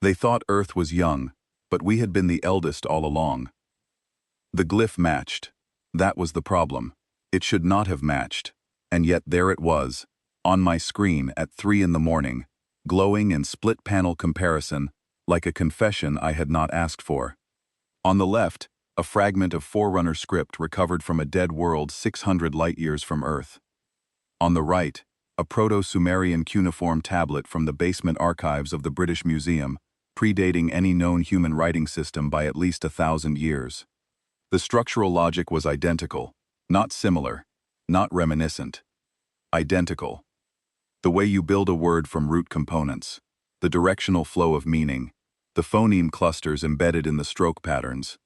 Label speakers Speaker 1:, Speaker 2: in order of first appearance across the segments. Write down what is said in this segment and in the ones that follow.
Speaker 1: They thought Earth was young, but we had been the eldest all along. The glyph matched. That was the problem. It should not have matched. And yet there it was, on my screen at 3 in the morning, glowing in split-panel comparison, like a confession I had not asked for. On the left, a fragment of Forerunner script recovered from a dead world 600 light-years from Earth. On the right, a Proto-Sumerian cuneiform tablet from the basement archives of the British Museum, predating any known human writing system by at least 1,000 years. The structural logic was identical, not similar, not reminiscent. Identical. The way you build a word from root components, the directional flow of meaning, the phoneme clusters embedded in the stroke patterns.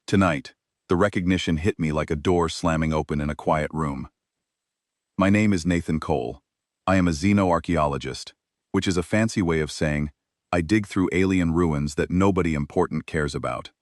Speaker 1: Tonight, the recognition hit me like a door slamming open in a quiet room. My name is Nathan Cole. I am a xenoarchaeologist, which is a fancy way of saying I dig through alien ruins that nobody important cares about.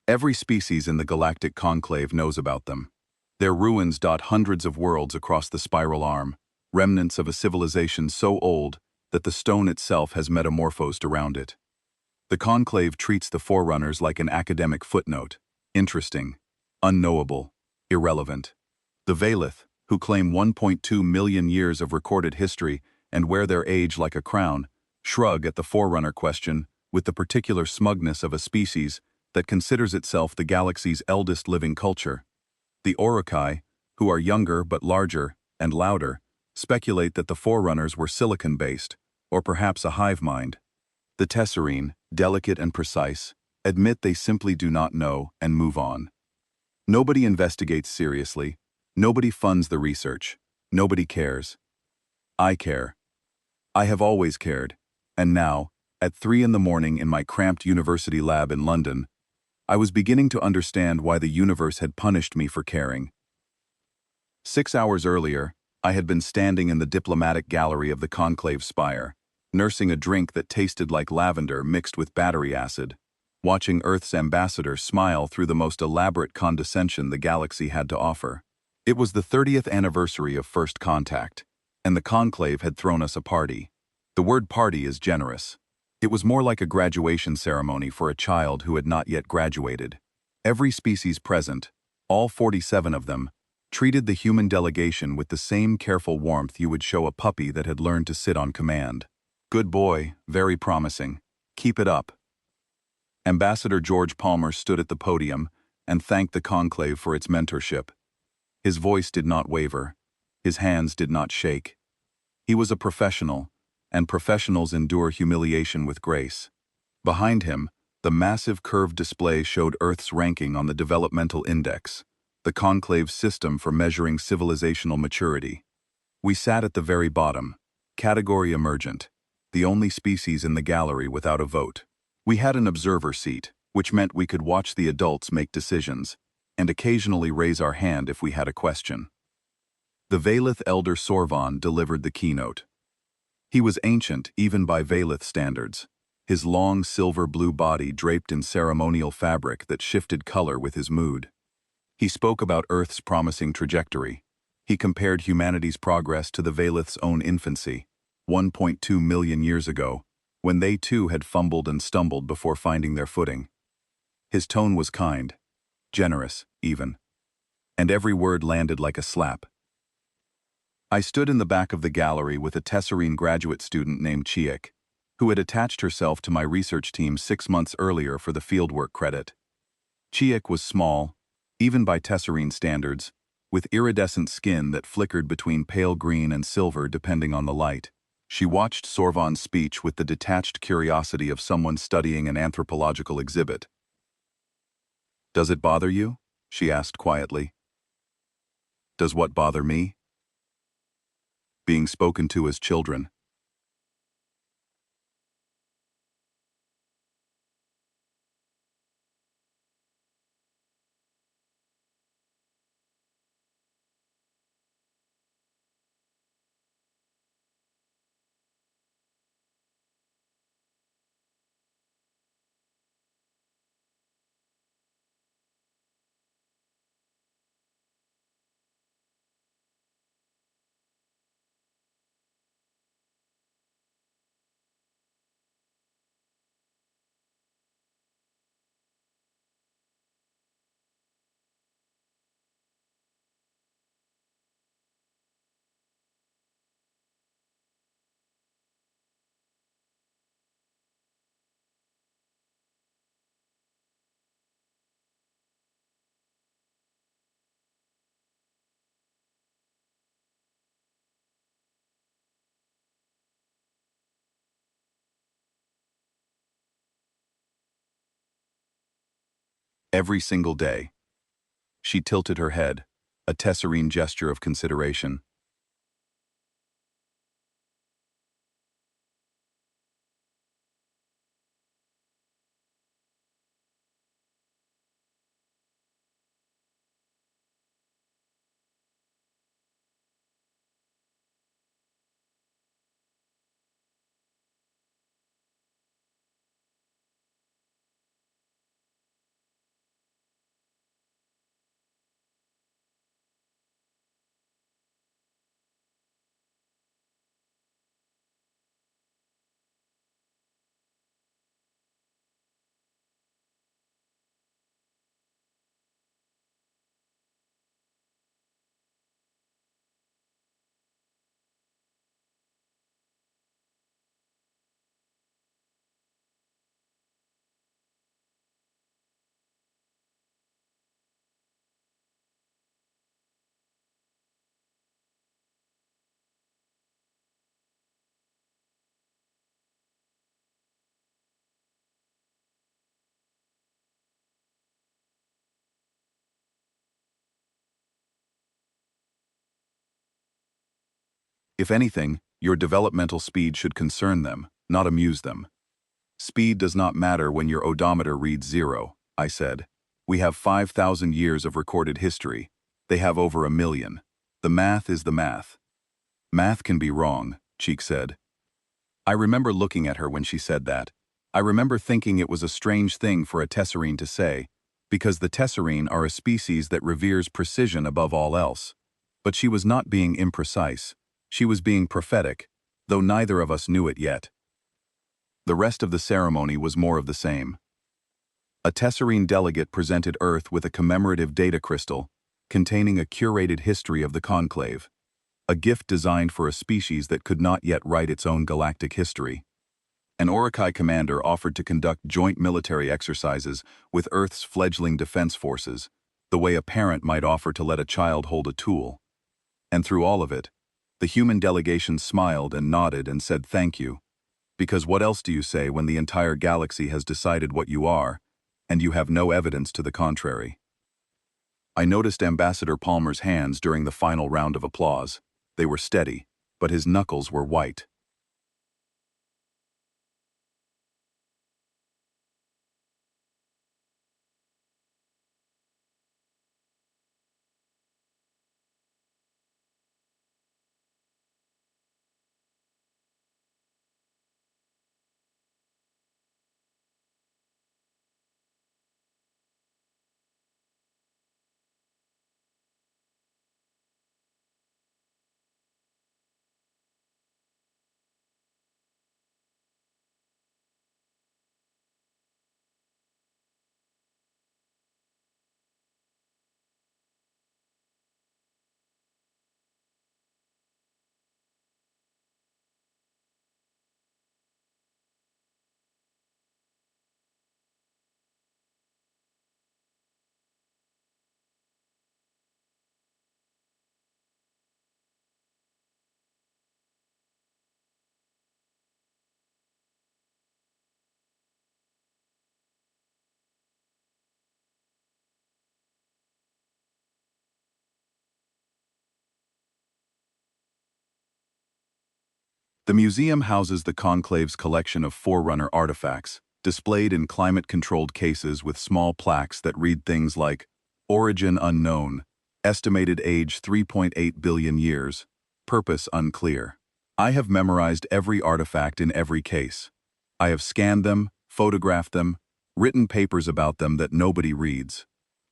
Speaker 1: Every species in the galactic conclave knows about them. Their ruins dot hundreds of worlds across the spiral arm, remnants of a civilization so old that the stone itself has metamorphosed around it. The conclave treats the forerunners like an academic footnote, interesting, unknowable, irrelevant. The Valith, who claim 1.2 million years of recorded history and wear their age like a crown, shrug at the forerunner question with the particular smugness of a species that considers itself the galaxy's eldest living culture. The Orokai, who are younger but larger and louder, speculate that the forerunners were silicon-based, or perhaps a hive mind. The Tesserine, delicate and precise, admit they simply do not know and move on. Nobody investigates seriously, nobody funds the research, nobody cares. I care. I have always cared, and now, at 3 in the morning in my cramped university lab in London, I was beginning to understand why the universe had punished me for caring. 6 hours earlier, I had been standing in the diplomatic gallery of the conclave spire, nursing a drink that tasted like lavender mixed with battery acid, watching Earth's ambassador smile through the most elaborate condescension the galaxy had to offer. It was the 30th anniversary of First Contact, and the conclave had thrown us a party. The word party is generous. It was more like a graduation ceremony for a child who had not yet graduated. Every species present, all 47 of them, treated the human delegation with the same careful warmth you would show a puppy that had learned to sit on command. Good boy, very promising. Keep it up. Ambassador George Palmer stood at the podium and thanked the conclave for its mentorship. His voice did not waver. His hands did not shake. He was a professional, and professionals endure humiliation with grace. Behind him, the massive curved display showed Earth's ranking on the Developmental Index, the conclave's system for measuring civilizational maturity. We sat at the very bottom, category emergent, the only species in the gallery without a vote. We had an observer seat, which meant we could watch the adults make decisions, and occasionally raise our hand if we had a question. The Valith elder Sorvon delivered the keynote. He was ancient even by Valith standards, his long silver-blue body draped in ceremonial fabric that shifted color with his mood. He spoke about Earth's promising trajectory. He compared humanity's progress to the Valith's own infancy, 1.2 million years ago, when they too had fumbled and stumbled before finding their footing. His tone was kind, generous, even, and every word landed like a slap. I stood in the back of the gallery with a Tesserine graduate student named Chiek, who had attached herself to my research team 6 months earlier for the fieldwork credit. Chiek was small, even by Tesserine standards, with iridescent skin that flickered between pale green and silver depending on the light. She watched Sorvon's speech with the detached curiosity of someone studying an anthropological exhibit. "Does it bother you?" she asked quietly. "Does what bother me?" "Being spoken to as children." Every single day. She tilted her head, a Tesserine gesture of consideration. If anything, your developmental speed should concern them, not amuse them. "Speed does not matter when your odometer reads 0, I said. "We have 5,000 years of recorded history. They have over 1,000,000. The math is the math." "Math can be wrong," Cheek said. I remember looking at her when she said that. I remember thinking it was a strange thing for a Tesserine to say, because the Tesserine are a species that reveres precision above all else. But she was not being imprecise. She was being prophetic, though neither of us knew it yet. The rest of the ceremony was more of the same. A Tesserine delegate presented Earth with a commemorative data crystal containing a curated history of the conclave, a gift designed for a species that could not yet write its own galactic history. An Orokai commander offered to conduct joint military exercises with Earth's fledgling defense forces, the way a parent might offer to let a child hold a tool. And through all of it, the human delegation smiled and nodded and said thank you, because what else do you say when the entire galaxy has decided what you are, and you have no evidence to the contrary? I noticed Ambassador Palmer's hands during the final round of applause. They were steady, but his knuckles were white. The museum houses the Conclave's collection of Forerunner artifacts, displayed in climate-controlled cases with small plaques that read things like Origin Unknown, Estimated Age 3.8 billion years, Purpose Unclear. I have memorized every artifact in every case. I have scanned them, photographed them, written papers about them that nobody reads.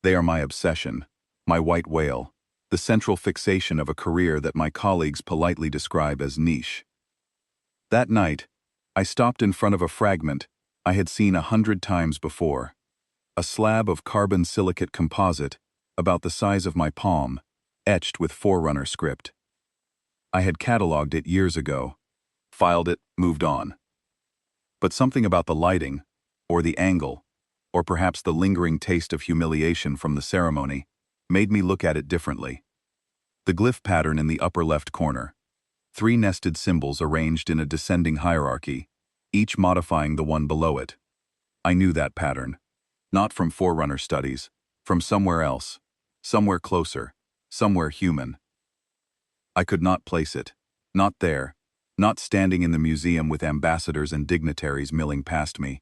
Speaker 1: They are my obsession, my white whale, the central fixation of a career that my colleagues politely describe as niche. That night, I stopped in front of a fragment I had seen 100 times before. A slab of carbon silicate composite, about the size of my palm, etched with Forerunner script. I had cataloged it years ago, filed it, moved on. But something about the lighting, or the angle, or perhaps the lingering taste of humiliation from the ceremony, made me look at it differently. The glyph pattern in the upper left corner. 3 nested symbols arranged in a descending hierarchy, each modifying the one below it. I knew that pattern. Not from Forerunner studies, from somewhere else, somewhere closer, somewhere human. I could not place it. Not there. Not standing in the museum with ambassadors and dignitaries milling past me.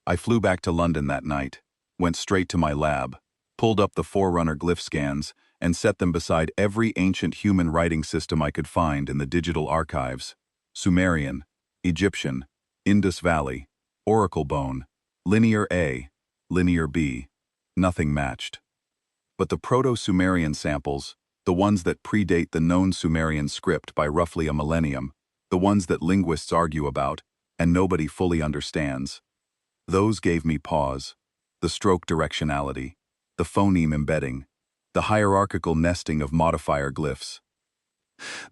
Speaker 1: I flew back to London that night, went straight to my lab, pulled up the Forerunner glyph scans, and set them beside every ancient human writing system I could find in the digital archives. Sumerian, Egyptian, Indus Valley, Oracle Bone, Linear A, Linear B. Nothing matched. But the Proto-Sumerian samples, the ones that predate the known Sumerian script by roughly a millennium, the ones that linguists argue about, and nobody fully understands, those gave me pause. The stroke directionality, the phoneme embedding, the hierarchical nesting of modifier glyphs.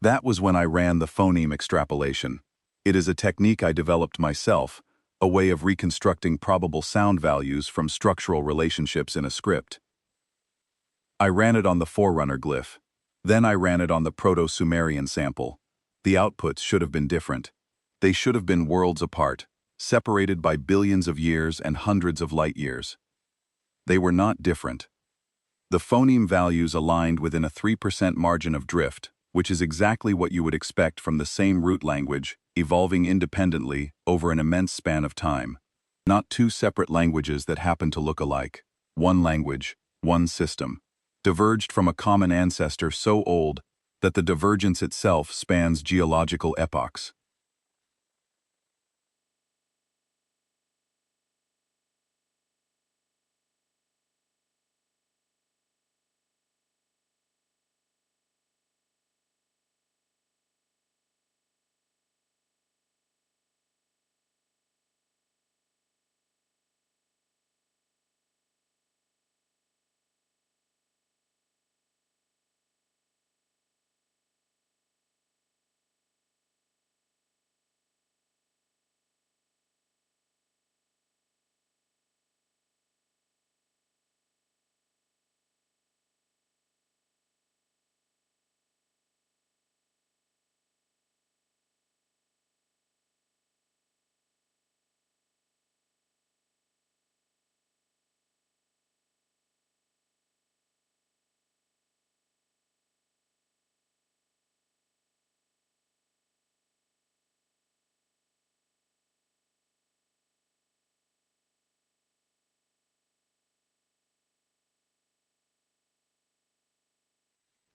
Speaker 1: That was when I ran the phoneme extrapolation. It is a technique I developed myself, a way of reconstructing probable sound values from structural relationships in a script. I ran it on the Forerunner glyph. Then I ran it on the Proto-Sumerian sample. The outputs should have been different. They should have been worlds apart, separated by billions of years and hundreds of light years. They were not different. The phoneme values aligned within a 3% margin of drift, which is exactly what you would expect from the same root language, evolving independently over an immense span of time. Not two separate languages that happen to look alike. One language, one system, diverged from a common ancestor so old that the divergence itself spans geological epochs.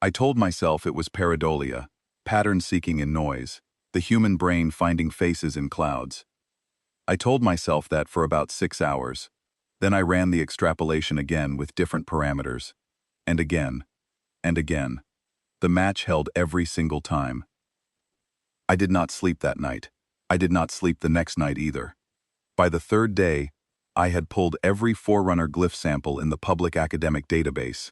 Speaker 1: I told myself it was pareidolia, pattern seeking in noise, the human brain finding faces in clouds. I told myself that for about 6 hours. Then I ran the extrapolation again with different parameters. And again. And again. The match held every single time. I did not sleep that night. I did not sleep the next night either. By the third day, I had pulled every Forerunner glyph sample in the public academic database,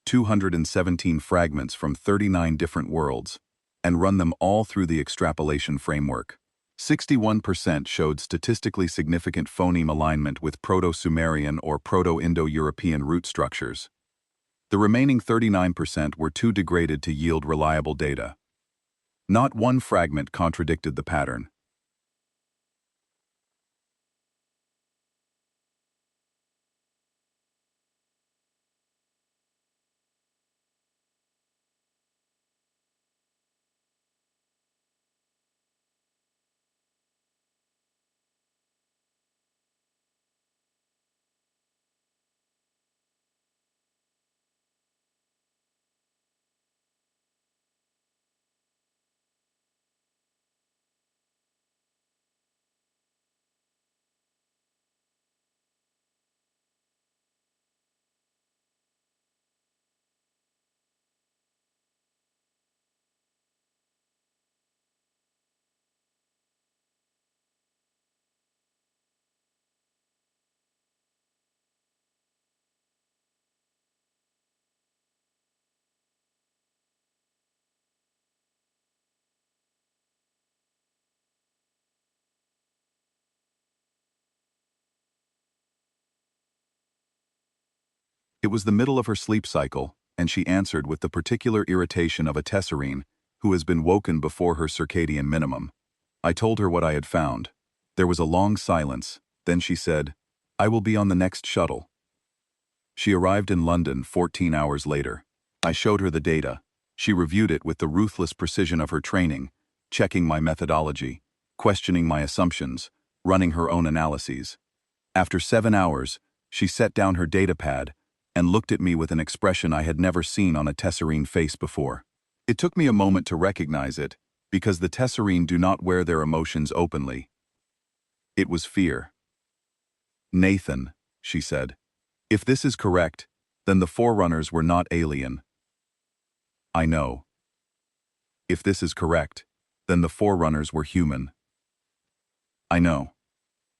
Speaker 1: 217 fragments from 39 different worlds, and run them all through the extrapolation framework. 61% showed statistically significant phoneme alignment with Proto-Sumerian or Proto-Indo-European root structures. The remaining 39% were too degraded to yield reliable data. Not one fragment contradicted the pattern. It was the middle of her sleep cycle, and she answered with the particular irritation of a tesserine who has been woken before her circadian minimum. I told her what I had found. There was a long silence, then she said, "I will be on the next shuttle." She arrived in London 14 hours later. I showed her the data. She reviewed it with the ruthless precision of her training, checking my methodology, questioning my assumptions, running her own analyses. After 7 hours, she set down her datapad and looked at me with an expression I had never seen on a tesserine face before. It took me a moment to recognize it, because the tesserine do not wear their emotions openly. It was fear. "Nathan," she said, "if this is correct, then the Forerunners were not alien." "I know." "If this is correct, then the Forerunners were human." "I know."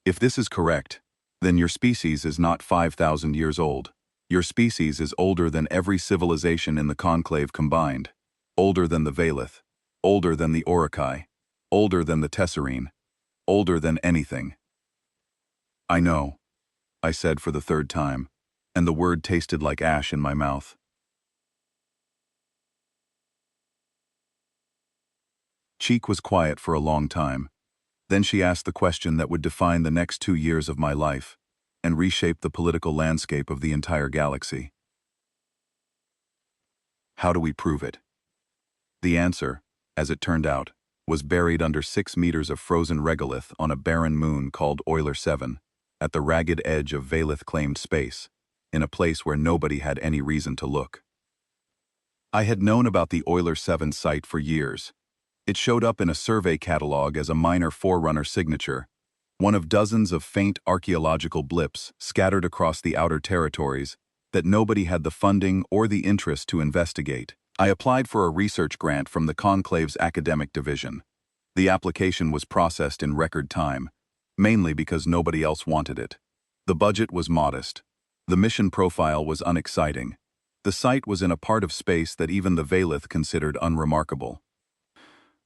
Speaker 1: "If this is correct, then your species is not 5,000 years old. Your species is older than every civilization in the Conclave combined, older than the Valith, older than the Orokai, older than the Tesserine, older than anything." "I know," I said for the third time, and the word tasted like ash in my mouth. Cheek was quiet for a long time. Then she asked the question that would define the next 2 years of my life and reshape the political landscape of the entire galaxy. How do we prove it? The answer, as it turned out, was buried under 6 meters of frozen regolith on a barren moon called Euler 7, at the ragged edge of Valith-claimed space, in a place where nobody had any reason to look. I had known about the Euler 7 site for years. It showed up in a survey catalog as a minor forerunner signature, one of dozens of faint archaeological blips scattered across the outer territories that nobody had the funding or the interest to investigate. I applied for a research grant from the Conclave's academic division. The application was processed in record time, mainly because nobody else wanted it. The budget was modest. The mission profile was unexciting. The site was in a part of space that even the Valith considered unremarkable.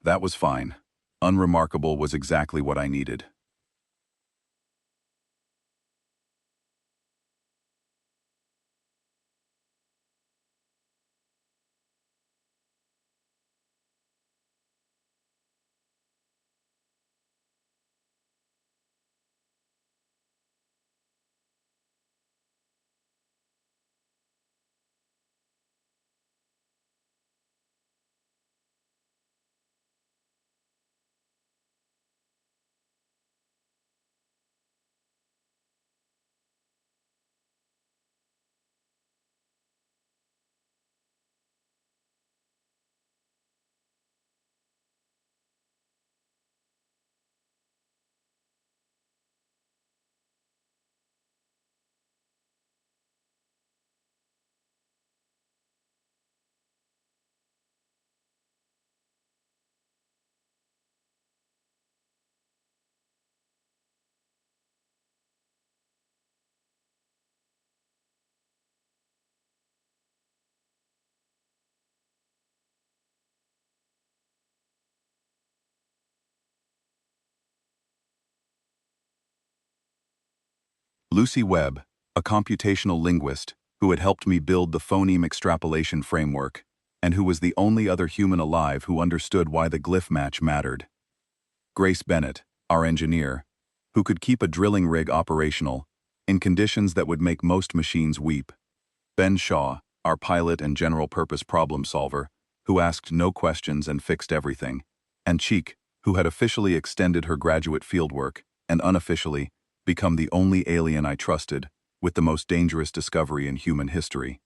Speaker 1: That was fine. Unremarkable was exactly what I needed. Lucy Webb, a computational linguist who had helped me build the phoneme extrapolation framework, and who was the only other human alive who understood why the glyph match mattered. Grace Bennett, our engineer, who could keep a drilling rig operational in conditions that would make most machines weep. Ben Shaw, our pilot and general-purpose problem solver, who asked no questions and fixed everything. And Cheek, who had officially extended her graduate fieldwork, and unofficially become the only alien I trusted with the most dangerous discovery in human history.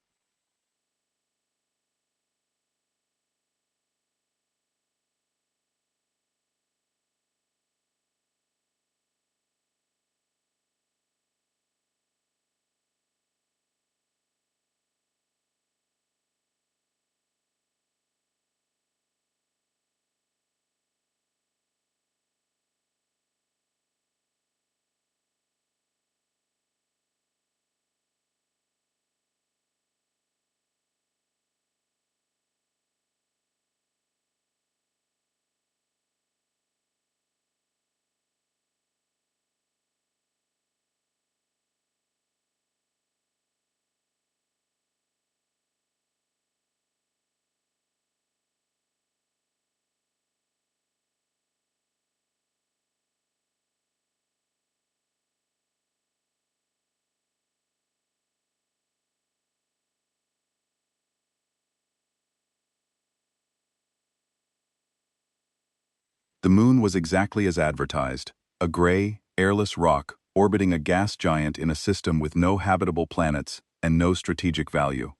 Speaker 1: The moon was exactly as advertised, a gray, airless rock orbiting a gas giant in a system with no habitable planets and no strategic value.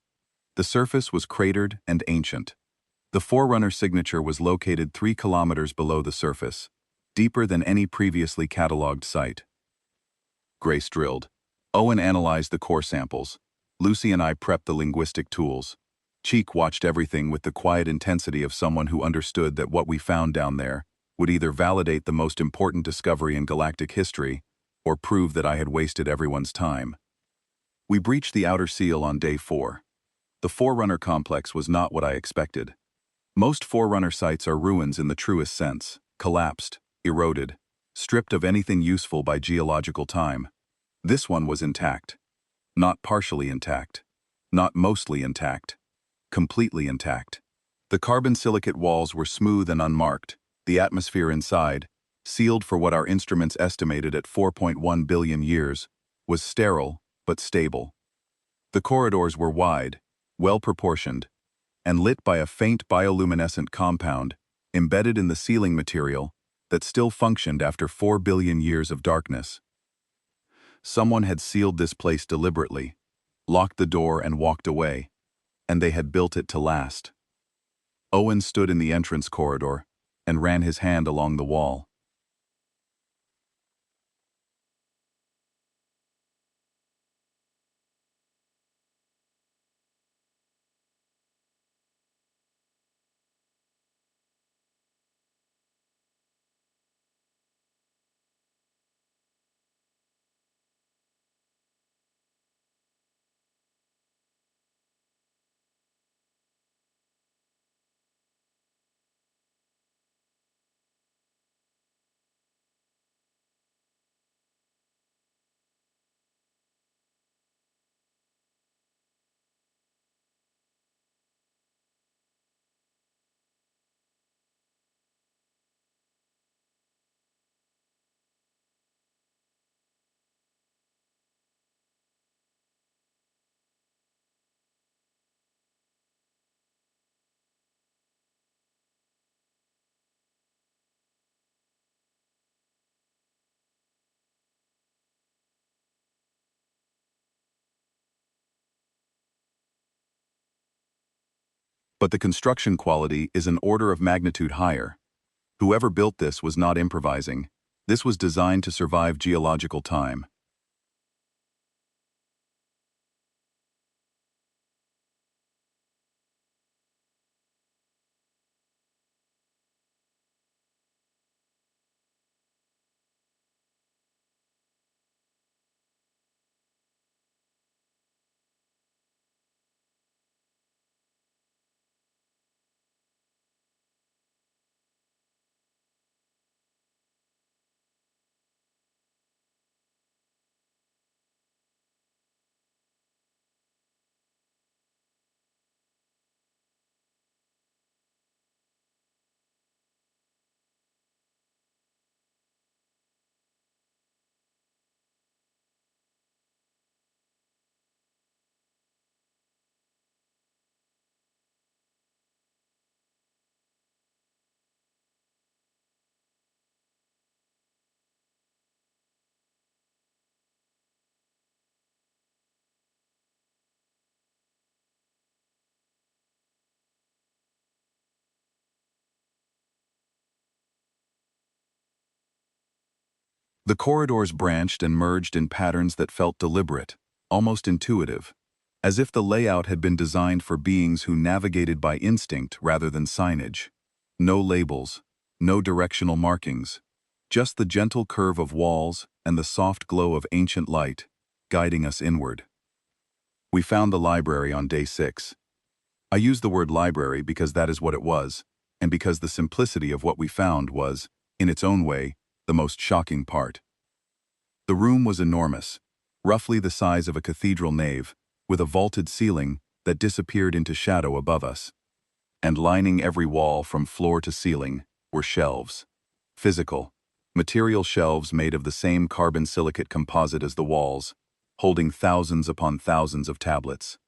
Speaker 1: The surface was cratered and ancient. The Forerunner signature was located 3 kilometers below the surface, deeper than any previously catalogued site. Grace drilled. Owen analyzed the core samples. Lucy and I prepped the linguistic tools. Cheek watched everything with the quiet intensity of someone who understood that what we found down there would either validate the most important discovery in galactic history or prove that I had wasted everyone's time. We breached the outer seal on day 4. The Forerunner complex was not what I expected. Most Forerunner sites are ruins in the truest sense, collapsed, eroded, stripped of anything useful by geological time. This one was intact. Not partially intact. Not mostly intact. Completely intact. The carbon silicate walls were smooth and unmarked, The atmosphere inside, sealed for what our instruments estimated at 4.1 billion years, was sterile but stable. The corridors were wide, well-proportioned, and lit by a faint bioluminescent compound embedded in the ceiling material that still functioned after 4 billion years of darkness. Someone had sealed this place deliberately, locked the door and walked away, and they had built it to last. Owen stood in the entrance corridor and ran his hand along the wall. But the construction quality is an order of magnitude higher. Whoever built this was not improvising. This was designed to survive geological time. The corridors branched and merged in patterns that felt deliberate, almost intuitive, as if the layout had been designed for beings who navigated by instinct rather than signage. No labels, no directional markings, just the gentle curve of walls and the soft glow of ancient light, guiding us inward. We found the library on day 6. I use the word library because that is what it was, and because the simplicity of what we found was, in its own way, the most shocking part. The room was enormous, roughly the size of a cathedral nave, with a vaulted ceiling that disappeared into shadow above us. And lining every wall from floor to ceiling were shelves. Physical, material shelves made of the same carbon silicate composite as the walls, holding thousands upon thousands of tablets.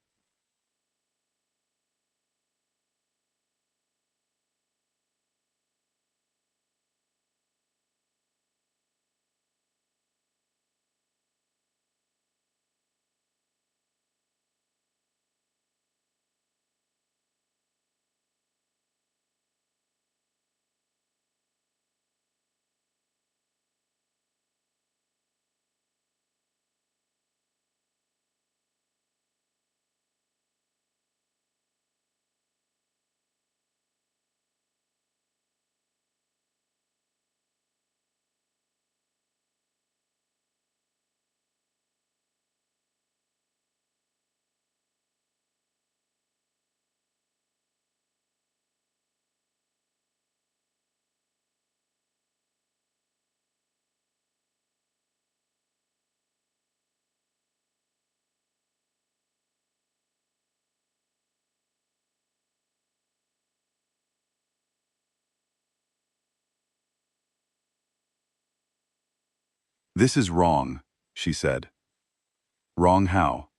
Speaker 1: "This is wrong," she said. "Wrong how?"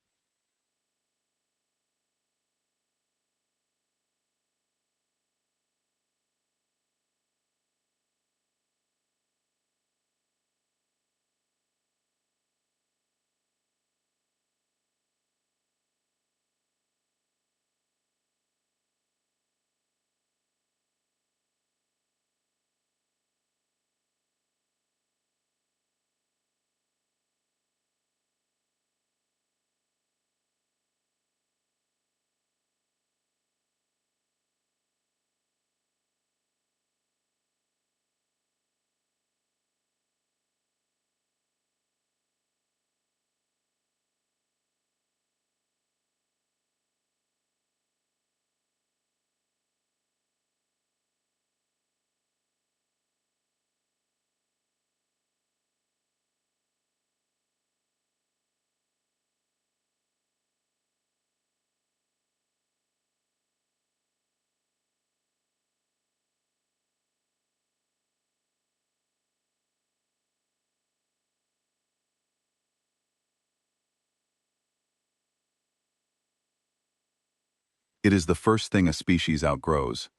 Speaker 1: It is the first thing a species outgrows.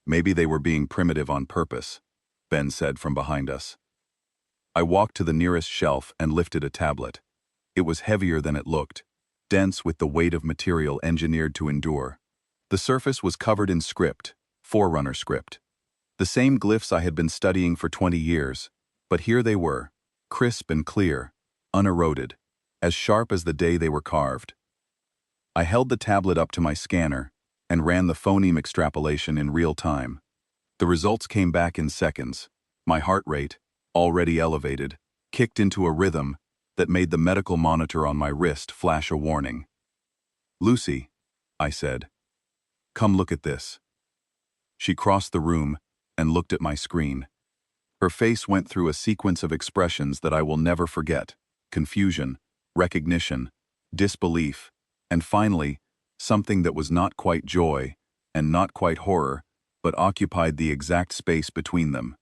Speaker 1: Maybe they were being primitive on purpose, Ben said from behind us. I walked to the nearest shelf and lifted a tablet. It was heavier than it looked, dense with the weight of material engineered to endure. The surface was covered in script, Forerunner script. The same glyphs I had been studying for 20 years, but here they were, crisp and clear, uneroded, as sharp as the day they were carved. I held the tablet up to my scanner and ran the phoneme extrapolation in real time. The results came back in seconds. My heart rate, already elevated, kicked into a rhythm that made the medical monitor on my wrist flash a warning. "Lucy," I said, "come look at this." She crossed the room and looked at my screen. Her face went through a sequence of expressions that I will never forget: confusion, recognition, disbelief, and finally, something that was not quite joy and not quite horror, but occupied the exact space between them.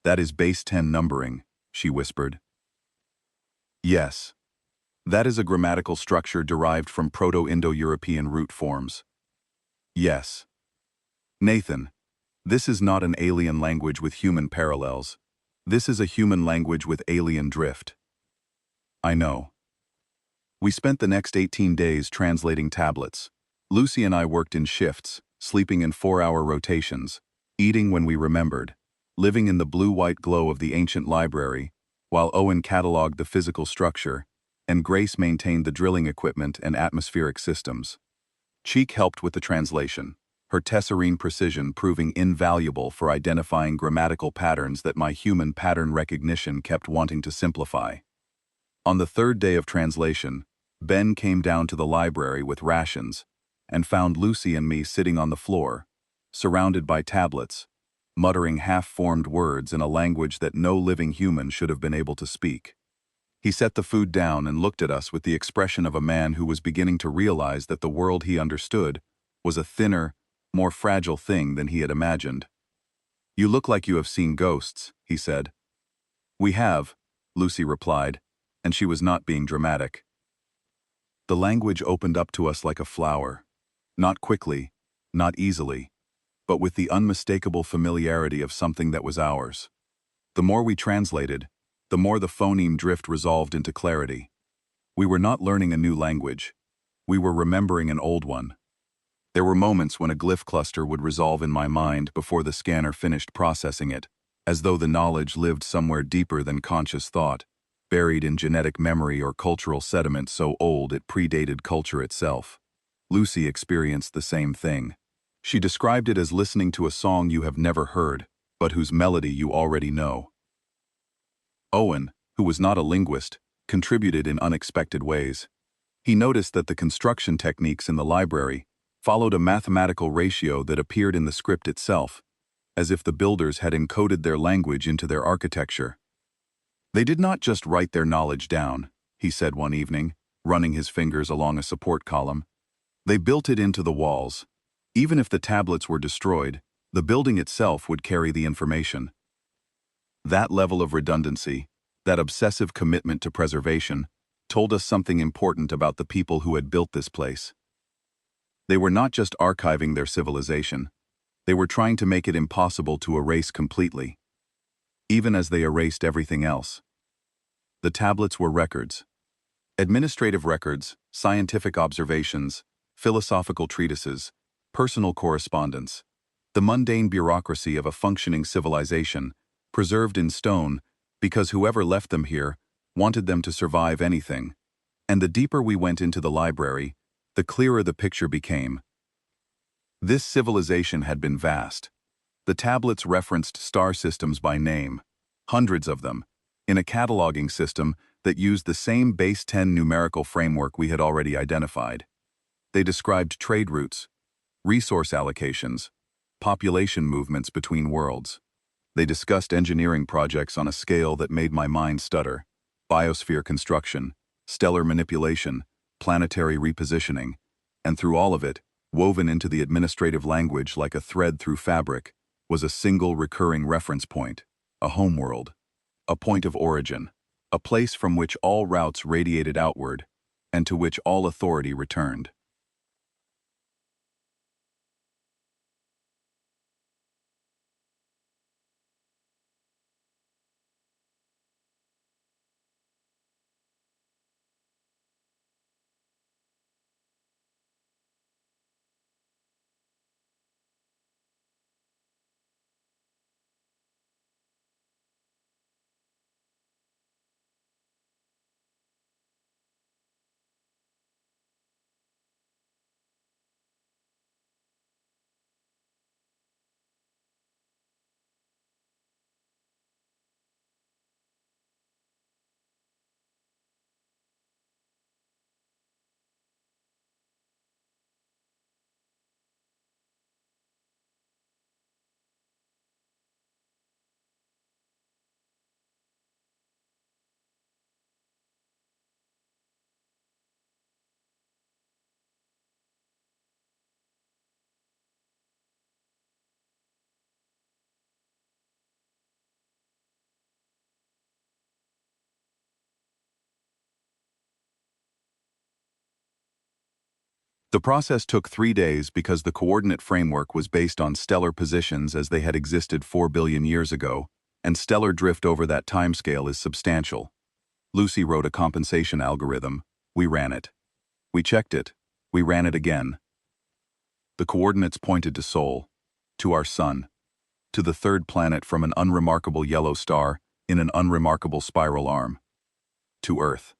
Speaker 1: "That is base 10 numbering," she whispered. "Yes. That is a grammatical structure derived from Proto-Indo-European root forms." "Yes. Nathan, this is not an alien language with human parallels. This is a human language with alien drift." "I know." We spent the next 18 days translating tablets. Lucy and I worked in shifts, sleeping in 4-hour rotations, eating when we remembered, living in the blue-white glow of the ancient library, while Owen cataloged the physical structure, and Grace maintained the drilling equipment and atmospheric systems. Cheek helped with the translation, her tessarine precision proving invaluable for identifying grammatical patterns that my human pattern recognition kept wanting to simplify. On the third day of translation, Ben came down to the library with rations and found Lucy and me sitting on the floor, surrounded by tablets, muttering half-formed words in a language that no living human should have been able to speak. He set the food down and looked at us with the expression of a man who was beginning to realize that the world he understood was a thinner, more fragile thing than he had imagined. "You look like you have seen ghosts," he said. "We have," Lucy replied, and she was not being dramatic. The language opened up to us like a flower, not quickly, not easily, but with the unmistakable familiarity of something that was ours. The more we translated, the more the phoneme drift resolved into clarity. We were not learning a new language. We were remembering an old one. There were moments when a glyph cluster would resolve in my mind before the scanner finished processing it, as though the knowledge lived somewhere deeper than conscious thought, buried in genetic memory or cultural sediment so old it predated culture itself. Lucy experienced the same thing. She described it as listening to a song you have never heard, but whose melody you already know. Owen, who was not a linguist, contributed in unexpected ways. He noticed that the construction techniques in the library followed a mathematical ratio that appeared in the script itself, as if the builders had encoded their language into their architecture. "They did not just write their knowledge down," he said one evening, running his fingers along a support column. "They built it into the walls. Even if the tablets were destroyed, the building itself would carry the information." That level of redundancy, That obsessive commitment to preservation told us something important about the people who had built this place. They were not just archiving their civilization, they were trying to make it impossible to erase completely, even as they erased everything else. The tablets were records. Administrative records, scientific observations, philosophical treatises, personal correspondence, the mundane bureaucracy of a functioning civilization, preserved in stone because whoever left them here wanted them to survive anything. And the deeper we went into the library, the clearer the picture became. This civilization had been vast. The tablets referenced star systems by name, hundreds of them, in a cataloging system that used the same base 10 numerical framework we had already identified. They described trade routes, resource allocations, population movements between worlds. They discussed engineering projects on a scale that made my mind stutter: biosphere construction, stellar manipulation, planetary repositioning, and through all of it, woven into the administrative language like a thread through fabric, was a single recurring reference point: a homeworld, a point of origin, a place from which all routes radiated outward, and to which all authority returned. The process took 3 days because the coordinate framework was based on stellar positions as they had existed 4 billion years ago, and stellar drift over that timescale is substantial. Lucy wrote a compensation algorithm. We ran it. We checked it. We ran it again. The coordinates pointed to Sol, to our sun, to the third planet from an unremarkable yellow star in an unremarkable spiral arm, to Earth.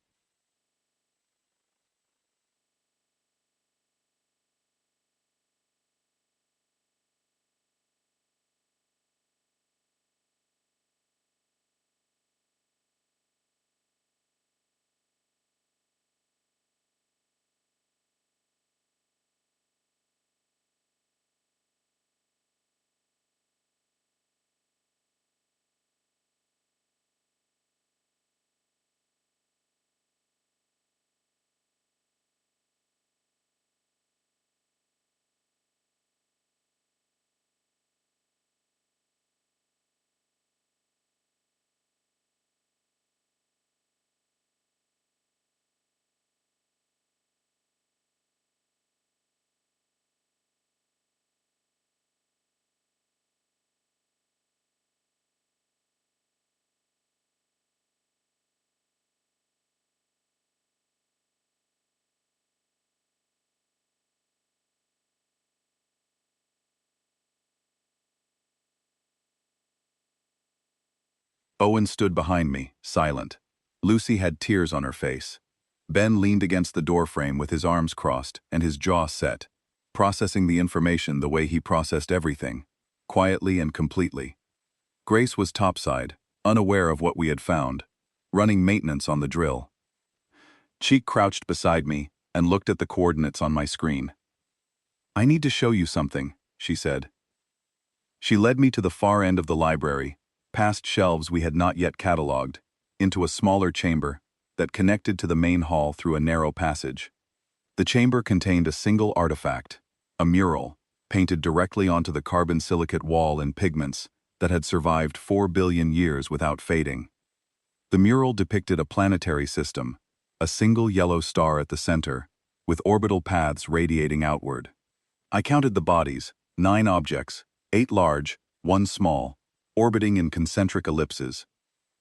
Speaker 1: Owen stood behind me, silent. Lucy had tears on her face. Ben leaned against the doorframe with his arms crossed and his jaw set, processing the information the way he processed everything, quietly and completely. Grace was topside, unaware of what we had found, running maintenance on the drill. Cheek crouched beside me and looked at the coordinates on my screen. "I need to show you something," she said. She led me to the far end of the library, past shelves we had not yet catalogued, into a smaller chamber that connected to the main hall through a narrow passage. The chamber contained a single artifact, a mural, painted directly onto the carbon silicate wall in pigments that had survived 4 billion years without fading. The mural depicted a planetary system, a single yellow star at the center, with orbital paths radiating outward. I counted the bodies, 9 objects, 8 large, 1 small, orbiting in concentric ellipses.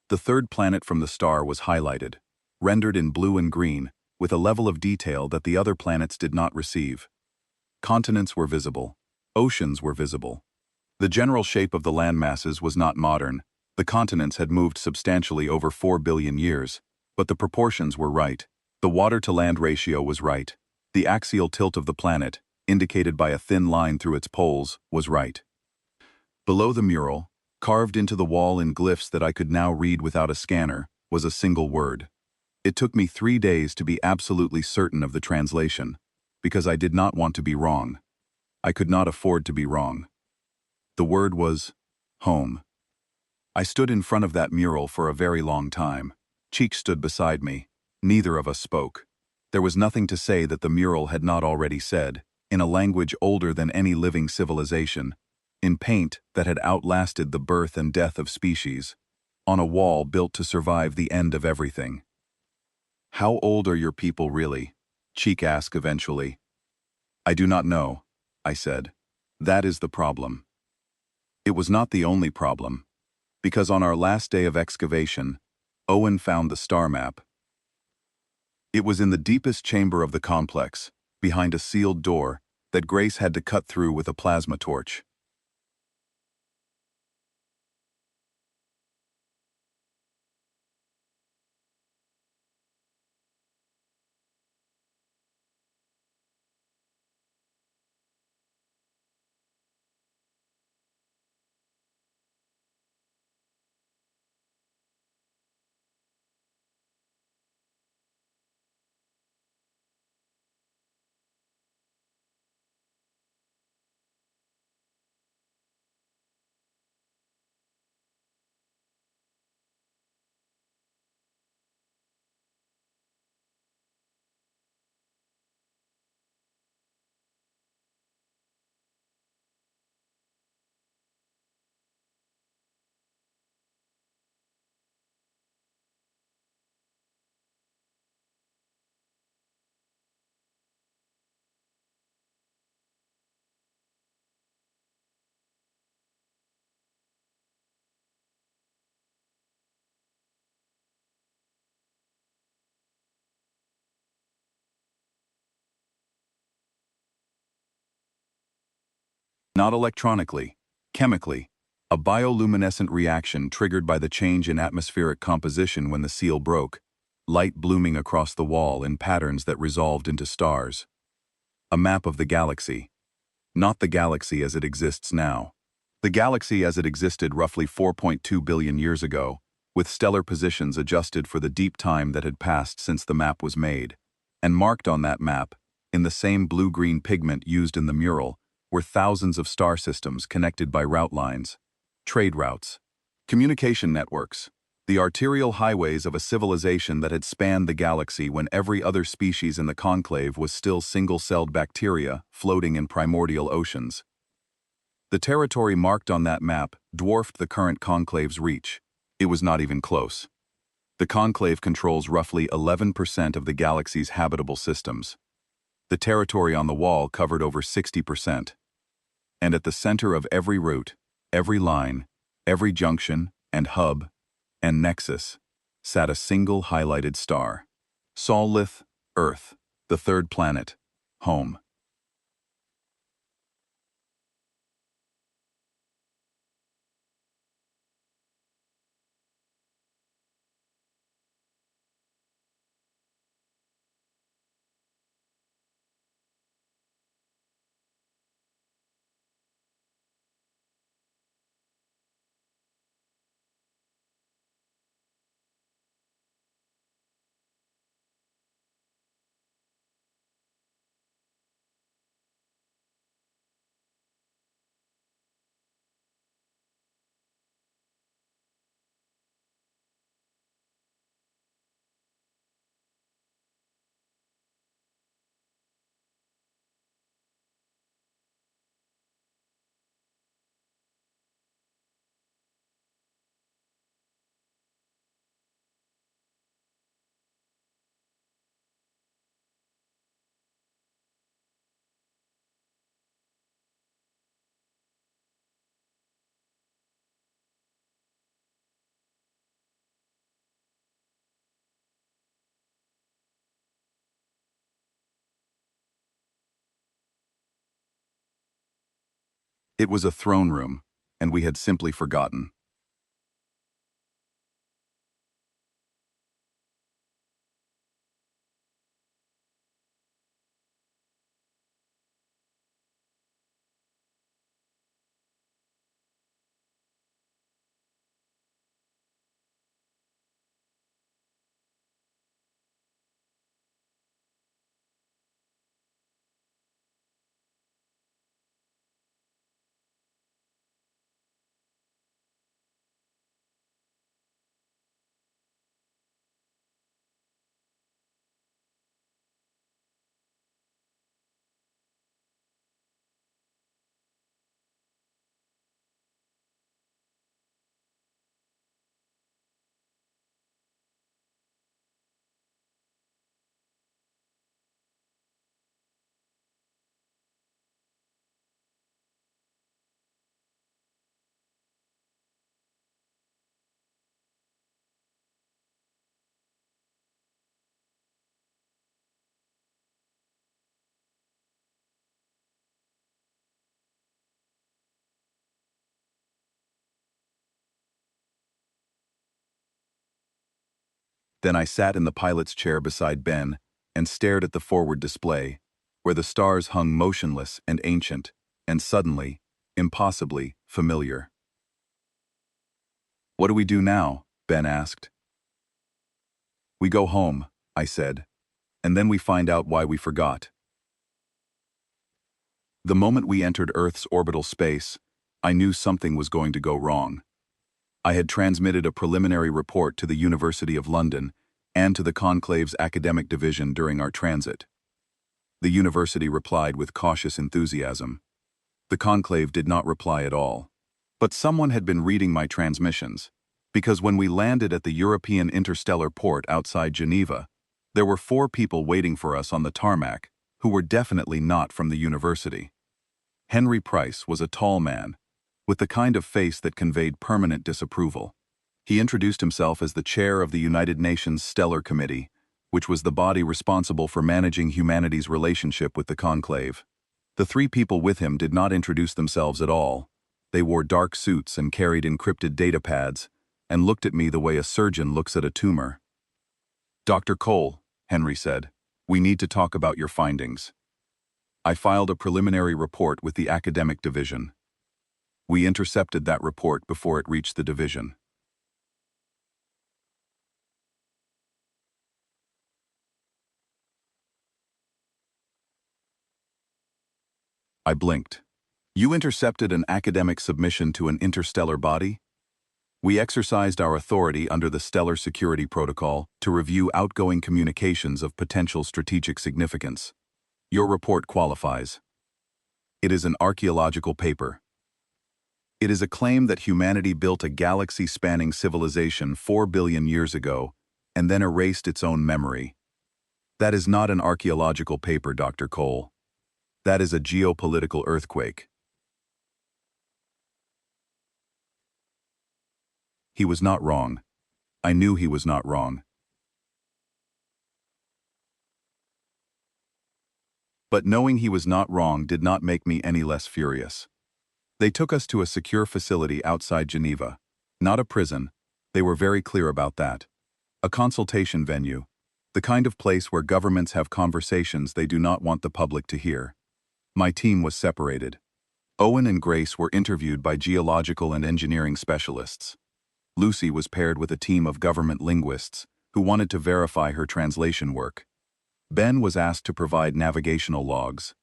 Speaker 1: The third planet from the star was highlighted, rendered in blue and green, with a level of detail that the other planets did not receive. Continents were visible. Oceans were visible. The general shape of the land masses was not modern. The continents had moved substantially over 4 billion years, but the proportions were right. The water-to-land ratio was right. The axial tilt of the planet, indicated by a thin line through its poles, was right. Below the mural, carved into the wall in glyphs that I could now read without a scanner, was a single word. It took me 3 days to be absolutely certain of the translation, because I did not want to be wrong. I could not afford to be wrong. The word was home. I stood in front of that mural for a very long time. Cheek stood beside me. Neither of us spoke. There was nothing to say that the mural had not already said, in a language older than any living civilization, in paint that had outlasted the birth and death of species, on a wall built to survive the end of everything. "How old are your people really?" Cheek asked eventually. "I do not know," I said. "That is the problem." It was not the only problem, because on our last day of excavation, Owen found the star map. It was in the deepest chamber of the complex, behind a sealed door, that Grace had to cut through with a plasma torch. Not electronically, chemically. A bioluminescent reaction triggered by the change in atmospheric composition when the seal broke, light blooming across the wall in patterns that resolved into stars. A map of the galaxy. Not the galaxy as it exists now. The galaxy as it existed roughly 4.2 billion years ago, with stellar positions adjusted for the deep time that had passed since the map was made. And marked on that map, in the same blue-green pigment used in the mural, were thousands of star systems connected by route lines, trade routes, communication networks, the arterial highways of a civilization that had spanned the galaxy when every other species in the conclave was still single-celled bacteria floating in primordial oceans. The territory marked on that map dwarfed the current conclave's reach. It was not even close. The conclave controls roughly 11% of the galaxy's habitable systems. The territory on the wall covered over 60%. And at the center of every route, every line, every junction and hub and nexus sat a single highlighted star. Sol-Lith, Earth, the third planet, home. It was a throne room, and we had simply forgotten. Then I sat in the pilot's chair beside Ben and stared at the forward display, where the stars hung motionless and ancient, and suddenly, impossibly, familiar. "What do we do now?" Ben asked. "We go home," I said, "and then we find out why we forgot." The moment we entered Earth's orbital space, I knew something was going to go wrong. I had transmitted a preliminary report to the University of London and to the Conclave's academic division during our transit. The university replied with cautious enthusiasm. The Conclave did not reply at all. But someone had been reading my transmissions, because when we landed at the European Interstellar Port outside Geneva, there were 4 people waiting for us on the tarmac who were definitely not from the university. Henry Price was a tall man, with the kind of face that conveyed permanent disapproval. He introduced himself as the chair of the United Nations Stellar Committee, which was the body responsible for managing humanity's relationship with the Conclave. The 3 people with him did not introduce themselves at all. They wore dark suits and carried encrypted data pads, and looked at me the way a surgeon looks at a tumor. "Dr. Cole," Henry said, "we need to talk about your findings." I filed a preliminary report with the academic division. We intercepted that report before it reached the division. I blinked. "You intercepted an academic submission to an interstellar body?" "We exercised our authority under the Stellar Security Protocol to review outgoing communications of potential strategic significance. Your report qualifies. It is an archaeological paper. It is a claim that humanity built a galaxy-spanning civilization 4 billion years ago and then erased its own memory. That is not an archaeological paper, Dr. Cole. That is a geopolitical earthquake." He was not wrong. I knew he was not wrong. But knowing he was not wrong did not make me any less furious. They took us to a secure facility outside Geneva. Not a prison. They were very clear about that. A consultation venue. The kind of place where governments have conversations they do not want the public to hear. My team was separated. Owen and Grace were interviewed by geological and engineering specialists. Lucy was paired with a team of government linguists who wanted to verify her translation work. Ben was asked to provide navigational logs.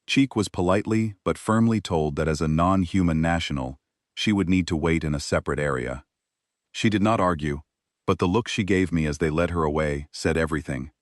Speaker 1: Cheek was politely but firmly told that as a non-human national, she would need to wait in a separate area. She did not argue, but the look she gave me as they led her away said everything.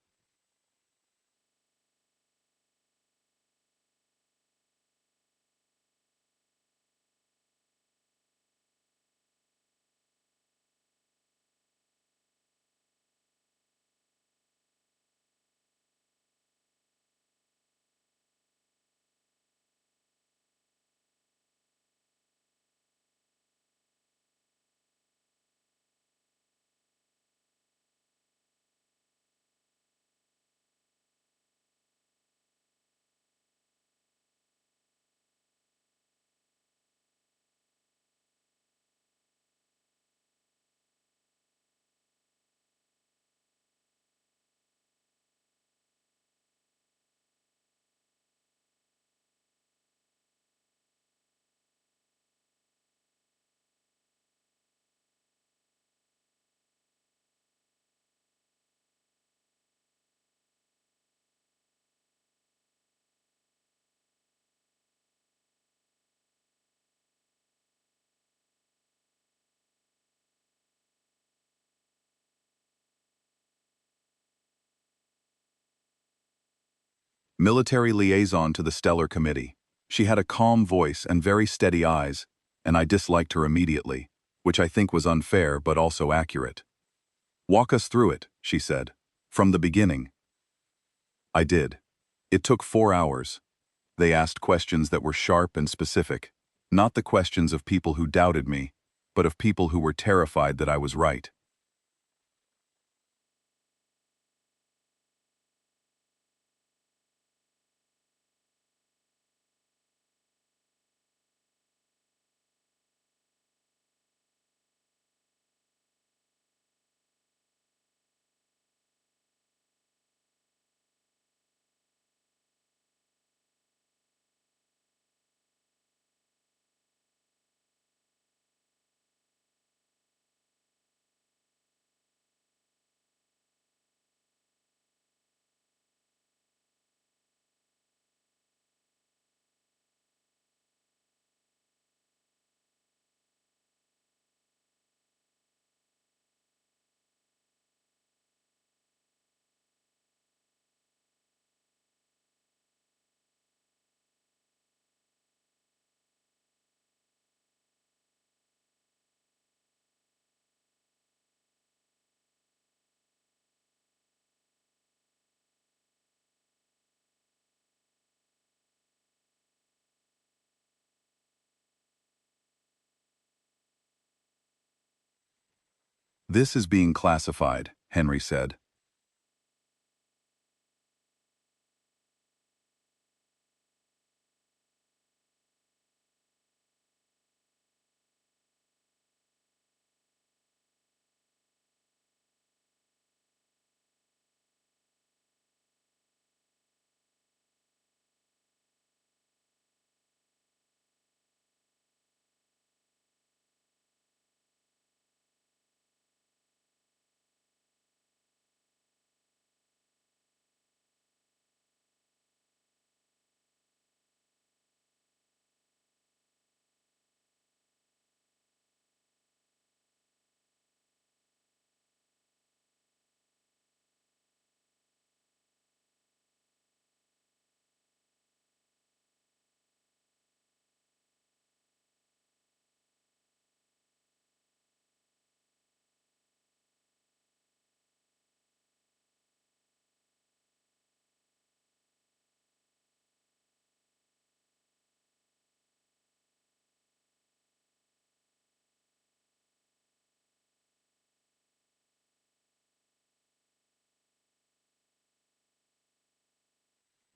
Speaker 1: Military liaison to the Stellar Committee. She had a calm voice and very steady eyes, and I disliked her immediately, which I think was unfair but also accurate. "Walk us through it," she said. "From the beginning." I did. It took 4 hours. They asked questions that were sharp and specific, not the questions of people who doubted me, but of people who were terrified that I was right. "This is being classified," Henry said.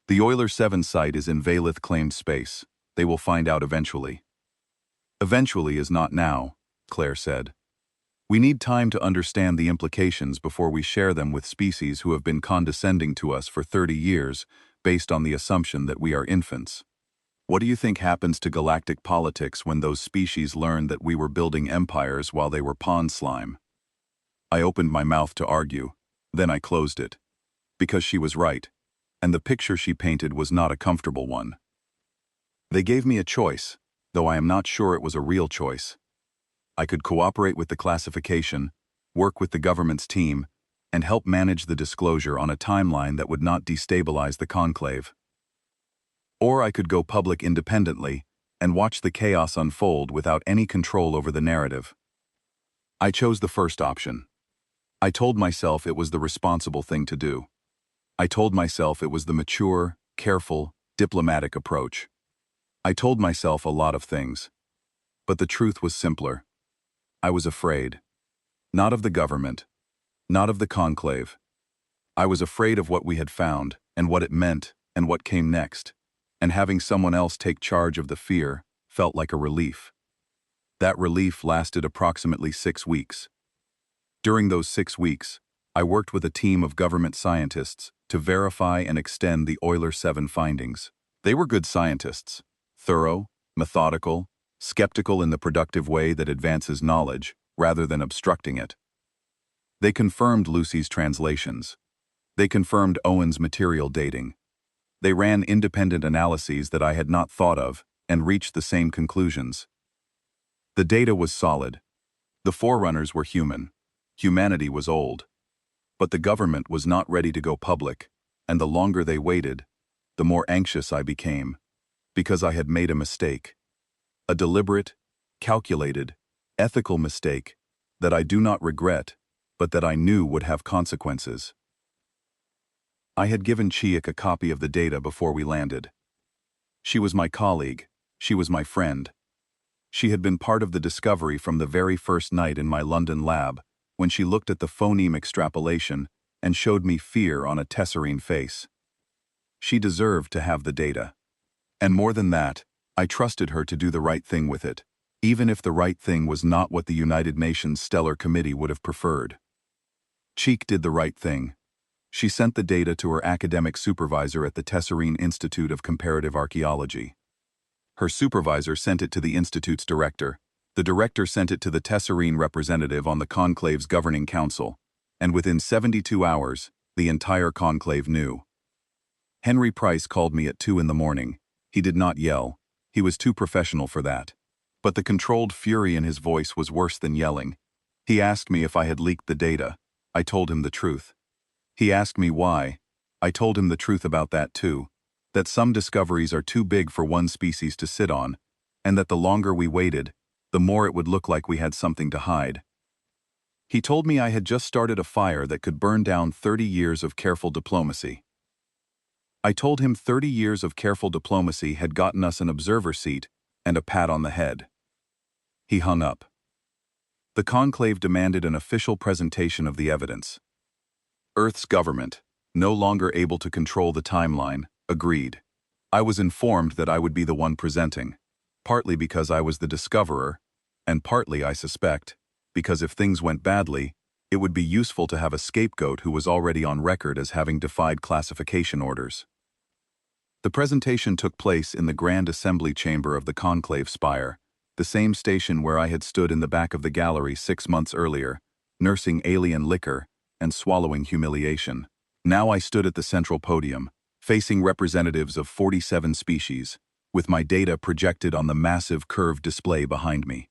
Speaker 1: "The Euler 7 site is in Valith claimed space. They will find out eventually." "Eventually is not now," Claire said. "We need time to understand the implications before we share them with species who have been condescending to us for 30 years based on the assumption that we are infants. What do you think happens to galactic politics when those species learn that we were building empires while they were pond slime?" I opened my mouth to argue. Then I closed it. Because she was right, and the picture she painted was not a comfortable one. They gave me a choice, though I am not sure it was a real choice. I could cooperate with the classification, work with the government's team, and help manage the disclosure on a timeline that would not destabilize the conclave. Or I could go public independently and watch the chaos unfold without any control over the narrative. I chose the first option. I told myself it was the responsible thing to do. I told myself it was the mature, careful, diplomatic approach. I told myself a lot of things. But the truth was simpler. I was afraid. Not of the government. Not of the conclave. I was afraid of what we had found, and what it meant, and what came next. And having someone else take charge of the fear felt like a relief. That relief lasted approximately 6 weeks. During those 6 weeks, I worked with a team of government scientists to verify and extend the Euler 7 findings. They were good scientists, thorough, methodical, skeptical in the productive way that advances knowledge rather than obstructing it. They confirmed Lucy's translations. They confirmed Owen's material dating. They ran independent analyses that I had not thought of and reached the same conclusions. The data was solid. The forerunners were human. Humanity was old. But the government was not ready to go public, and the longer they waited, the more anxious I became, because I had made a mistake. A deliberate, calculated, ethical mistake that I do not regret, but that I knew would have consequences. I had given Chiak a copy of the data before we landed. She was my colleague, she was my friend. She had been part of the discovery from the very first night in my London lab, when she looked at the phoneme extrapolation and showed me fear on a tesserine face. She deserved to have the data. And more than that, I trusted her to do the right thing with it, even if the right thing was not what the United Nations Stellar Committee would have preferred. Cheek did the right thing. She sent the data to her academic supervisor at the Tesserine Institute of Comparative Archaeology. Her supervisor sent it to the institute's director. The director sent it to the Tesserine representative on the conclave's governing council, and within 72 hours, the entire conclave knew. Henry Price called me at 2 in the morning. He did not yell. He was too professional for that. But the controlled fury in his voice was worse than yelling. He asked me if I had leaked the data. I told him the truth. He asked me why. I told him the truth about that too. That some discoveries are too big for one species to sit on, and that the longer we waited, the more it would look like we had something to hide. He told me I had just started a fire that could burn down 30 years of careful diplomacy. I told him 30 years of careful diplomacy had gotten us an observer seat and a pat on the head. He hung up. The conclave demanded an official presentation of the evidence. Earth's government, no longer able to control the timeline, agreed. I was informed that I would be the one presenting, partly because I was the discoverer, and partly, I suspect, because if things went badly, it would be useful to have a scapegoat who was already on record as having defied classification orders. The presentation took place in the Grand Assembly Chamber of the Conclave Spire, the same station where I had stood in the back of the gallery 6 months earlier, nursing alien liquor and swallowing humiliation. Now I stood at the central podium, facing representatives of 47 species, with my data projected on the massive curved display behind me.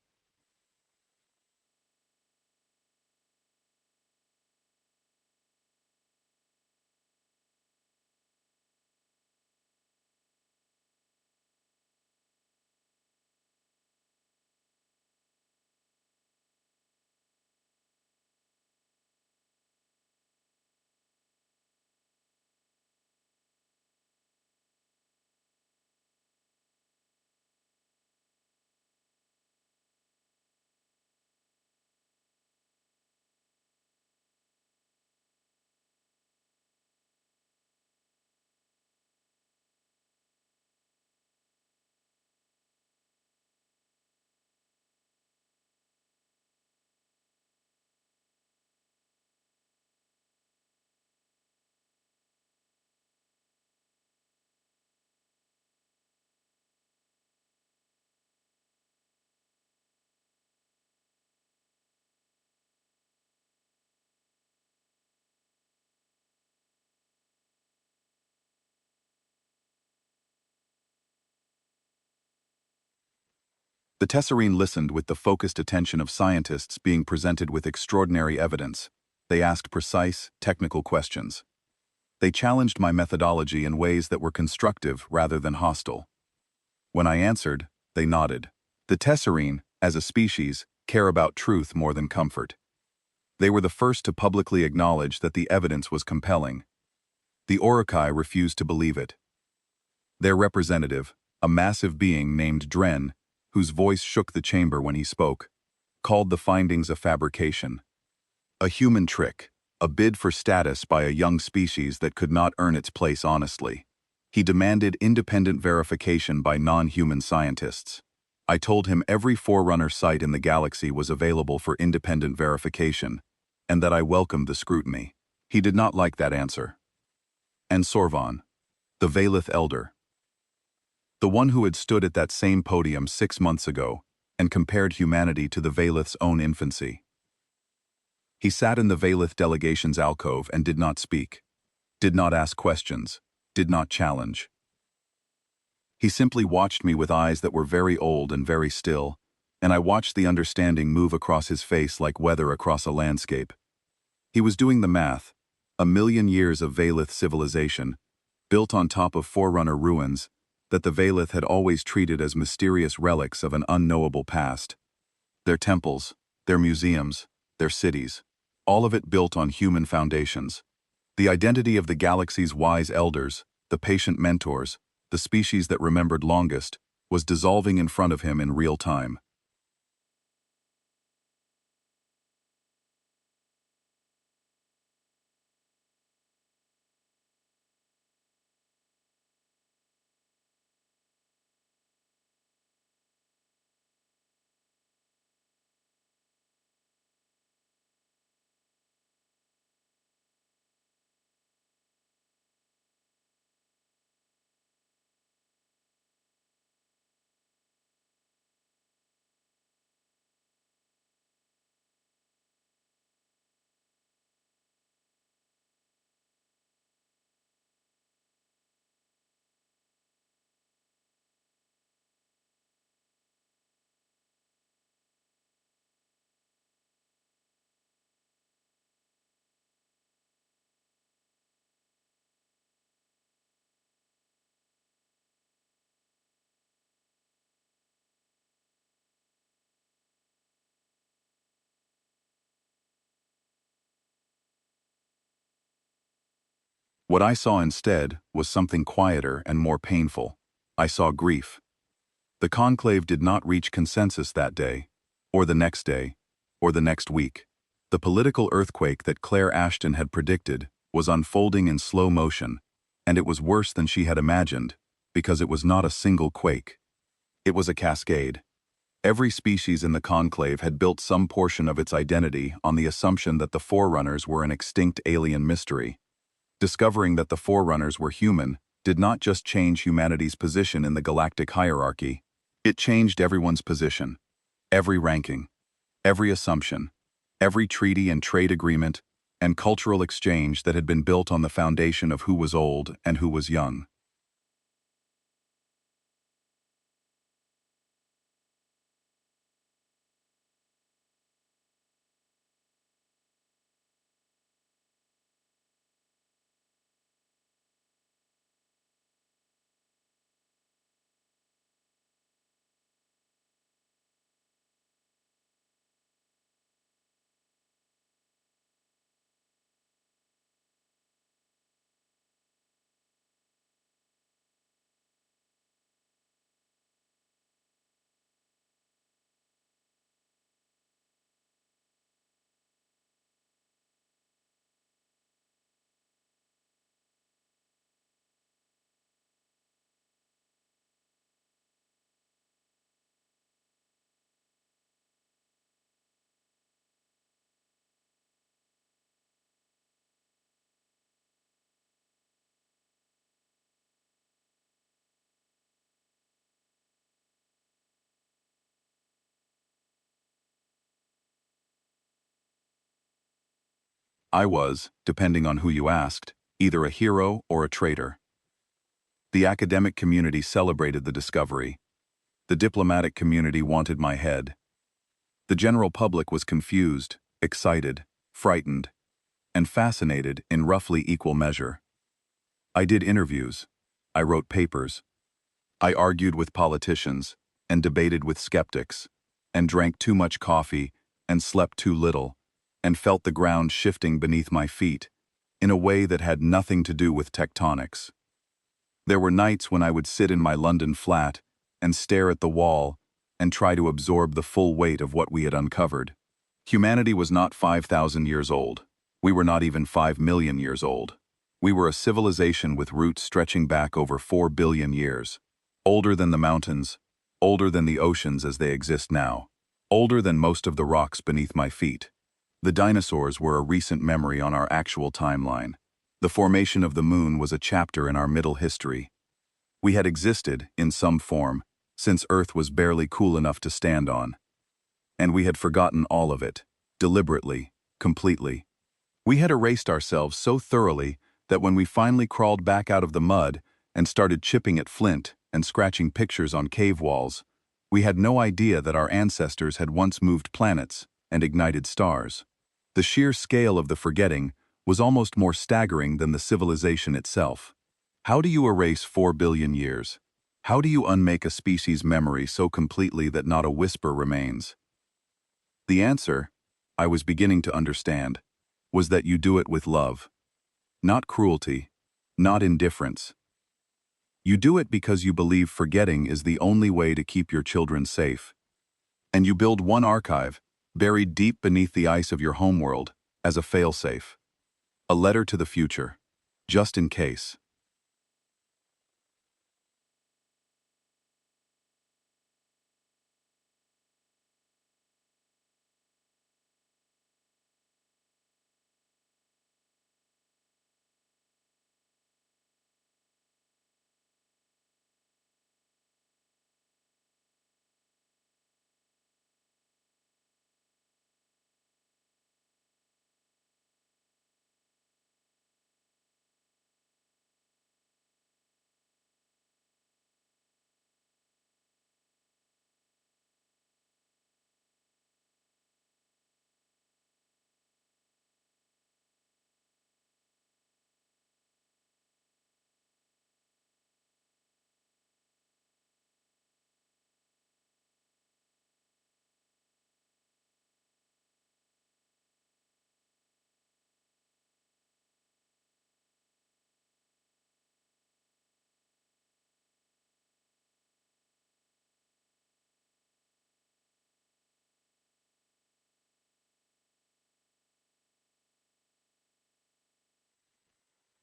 Speaker 1: The Tesserine listened with the focused attention of scientists being presented with extraordinary evidence. They asked precise, technical questions. They challenged my methodology in ways that were constructive rather than hostile. When I answered, they nodded. The Tesserine, as a species, care about truth more than comfort. They were the first to publicly acknowledge that the evidence was compelling. The Orokai refused to believe it. Their representative, a massive being named Dren, whose voice shook the chamber when he spoke, called the findings a fabrication. A human trick, a bid for status by a young species that could not earn its place honestly. He demanded independent verification by non-human scientists. I told him every Forerunner site in the galaxy was available for independent verification, and that I welcomed the scrutiny. He did not like that answer. And Sorvan, the Valith Elder, the one who had stood at that same podium 6 months ago and compared humanity to the Valith's own infancy. He sat in the Valith delegation's alcove and did not speak, did not ask questions, did not challenge. He simply watched me with eyes that were very old and very still, and I watched the understanding move across his face like weather across a landscape. He was doing the math, 1,000,000 years of Valith civilization, built on top of Forerunner ruins that the Valith had always treated as mysterious relics of an unknowable past. Their temples, their museums, their cities, all of it built on human foundations. The identity of the galaxy's wise elders, the patient mentors, the species that remembered longest, was dissolving in front of him in real time. What I saw instead was something quieter and more painful. I saw grief. The conclave did not reach consensus that day, or the next day, or the next week. The political earthquake that Claire Ashton had predicted was unfolding in slow motion, and it was worse than she had imagined, because it was not a single quake. It was a cascade. Every species in the conclave had built some portion of its identity on the assumption that the Forerunners were an extinct alien mystery. Discovering that the Forerunners were human did not just change humanity's position in the galactic hierarchy, it changed everyone's position, every ranking, every assumption, every treaty and trade agreement, and cultural exchange that had been built on the foundation of who was old and who was young. I was, depending on who you asked, either a hero or a traitor. The academic community celebrated the discovery. The diplomatic community wanted my head. The general public was confused, excited, frightened, and fascinated in roughly equal measure. I did interviews. I wrote papers. I argued with politicians, and debated with skeptics, and drank too much coffee, and slept too little, and felt the ground shifting beneath my feet, in a way that had nothing to do with tectonics. There were nights when I would sit in my London flat and stare at the wall and try to absorb the full weight of what we had uncovered. Humanity was not 5,000 years old. We were not even 5 million years old. We were a civilization with roots stretching back over 4 billion years. Older than the mountains, older than the oceans as they exist now, older than most of the rocks beneath my feet. The dinosaurs were a recent memory on our actual timeline. The formation of the moon was a chapter in our middle history. We had existed, in some form, since Earth was barely cool enough to stand on. And we had forgotten all of it, deliberately, completely. We had erased ourselves so thoroughly that when we finally crawled back out of the mud and started chipping at flint and scratching pictures on cave walls, we had no idea that our ancestors had once moved planets and ignited stars. The sheer scale of the forgetting was almost more staggering than the civilization itself. How do you erase 4 billion years? How do you unmake a species' memory so completely that not a whisper remains? The answer, I was beginning to understand, was that you do it with love. Not cruelty, not indifference. You do it because you believe forgetting is the only way to keep your children safe. And you build one archive, buried deep beneath the ice of your homeworld, as a failsafe. A letter to the future, just in case.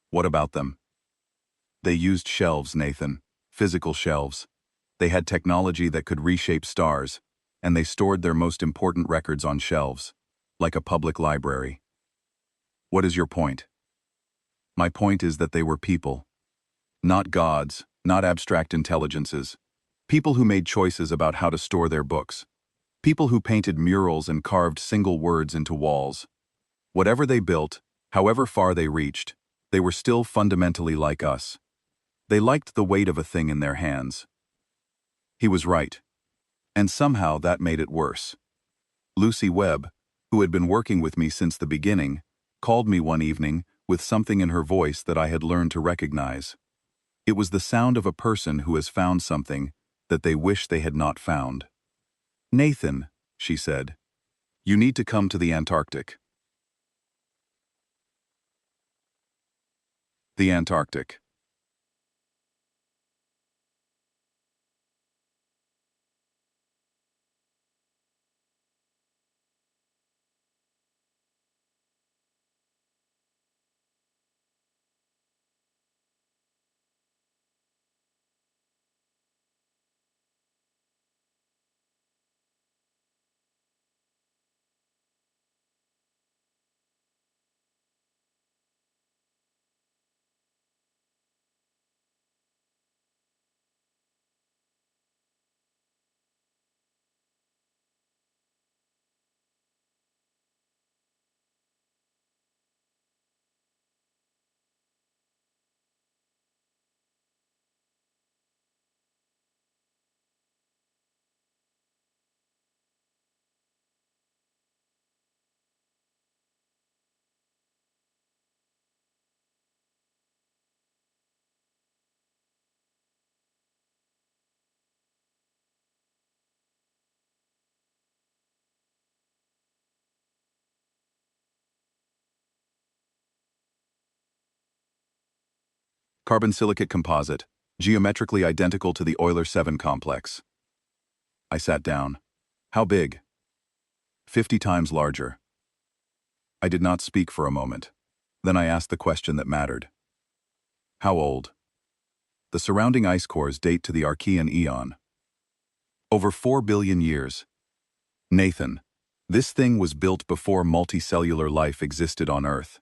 Speaker 1: What about them? They used shelves, Nathan. Physical shelves. They had technology that could reshape stars, and they stored their most important records on shelves, like a public library. What is your point? My point is that they were people. Not gods, not abstract intelligences. People who made choices about how to store their books. People who painted murals and carved single words into walls. Whatever they built, however far they reached, they were still fundamentally like us. They liked the weight of a thing in their hands. He was right. And somehow that made it worse. Lucy Webb, who had been working with me since the beginning, called me one evening with something in her voice that I had learned to recognize. It was the sound of a person who has found something that they wish they had not found. Nathan, she said, you need to come to the Antarctic. The Antarctic. Carbon silicate composite, geometrically identical to the Euler 7 complex. I sat down. How big? 50 times larger. I did not speak for a moment. Then I asked the question that mattered. How old? The surrounding ice cores date to the Archean Eon. Over 4 billion years. Nathan, this thing was built before multicellular life existed on Earth.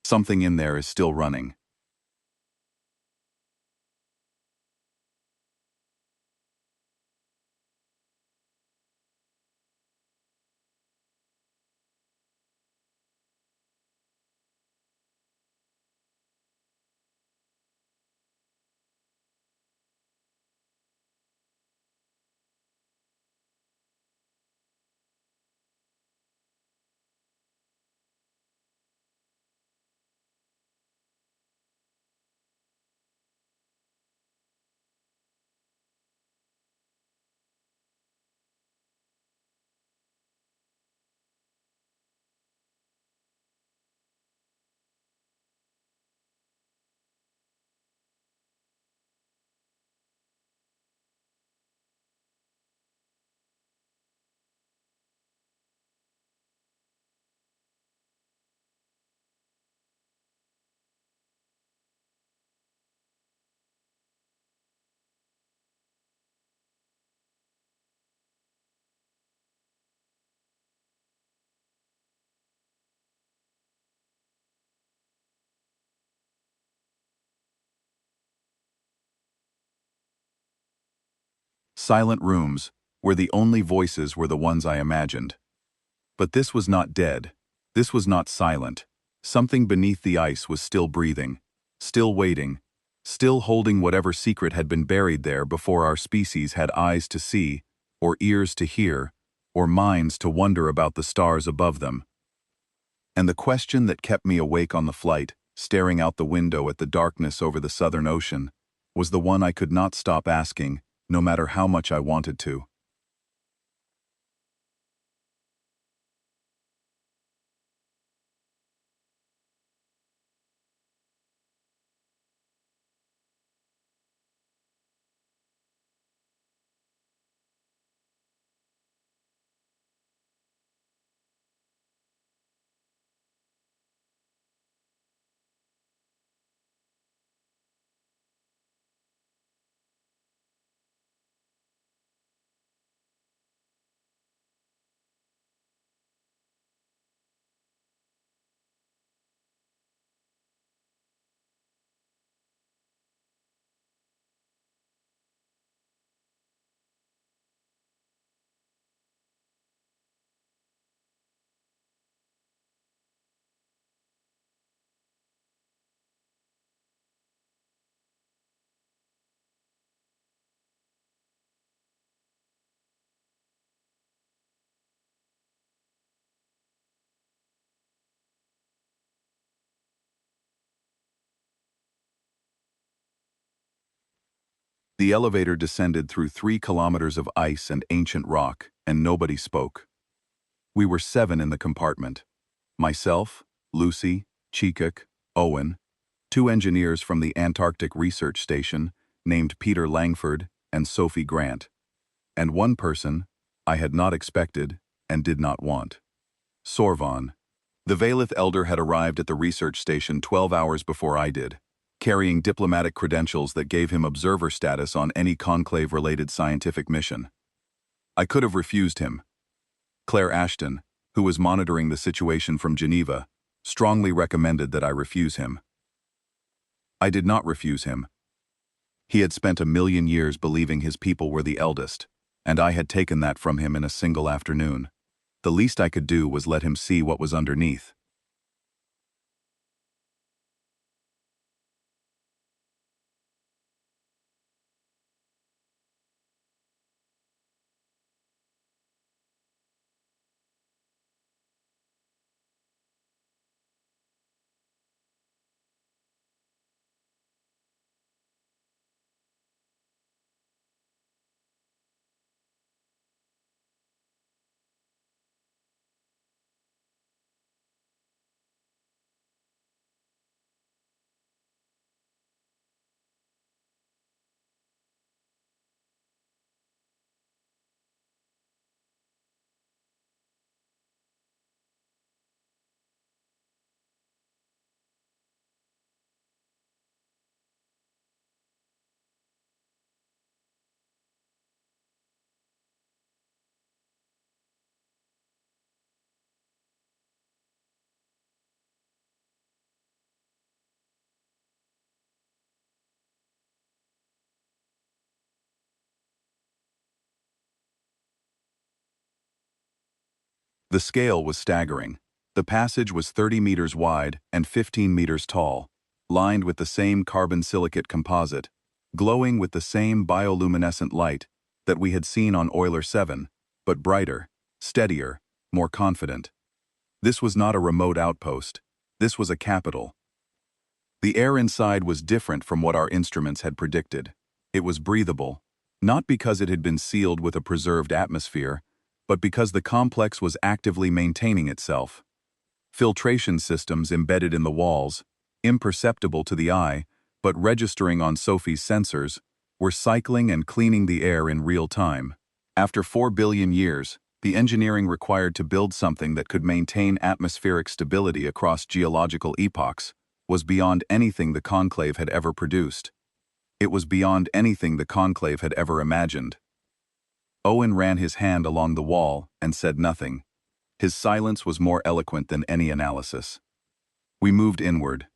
Speaker 1: Something in there is still running. Silent rooms, where the only voices were the ones I imagined. But this was not dead. This was not silent. Something beneath the ice was still breathing, still waiting, still holding whatever secret had been buried there before our species had eyes to see, or ears to hear, or minds to wonder about the stars above them. And the question that kept me awake on the flight, staring out the window at the darkness over the Southern Ocean, was the one I could not stop asking, no matter how much I wanted to. The elevator descended through 3 kilometers of ice and ancient rock, and nobody spoke. We were 7 in the compartment. Myself, Lucy, Chikuk, Owen, 2 engineers from the Antarctic Research Station, named Peter Langford and Sophie Grant, and one person I had not expected and did not want. Sorvon. The Valith Elder had arrived at the research station 12 hours before I did, carrying diplomatic credentials that gave him observer status on any conclave-related scientific mission. I could have refused him. Claire Ashton, who was monitoring the situation from Geneva, strongly recommended that I refuse him. I did not refuse him. He had spent 1,000,000 years believing his people were the eldest, and I had taken that from him in a single afternoon. The least I could do was let him see what was underneath. The scale was staggering. The passage was 30 meters wide and 15 meters tall, lined with the same carbon silicate composite, glowing with the same bioluminescent light that we had seen on Euler 7, but brighter, steadier, more confident. This was not a remote outpost. This was a capital. The air inside was different from what our instruments had predicted. It was breathable, not because it had been sealed with a preserved atmosphere, but because the complex was actively maintaining itself. Filtration systems embedded in the walls, imperceptible to the eye, but registering on Sophie's sensors, were cycling and cleaning the air in real time. After 4 billion years, the engineering required to build something that could maintain atmospheric stability across geological epochs was beyond anything the Conclave had ever produced. It was beyond anything the Conclave had ever imagined. Owen ran his hand along the wall and said nothing. His silence was more eloquent than any analysis. We moved inward.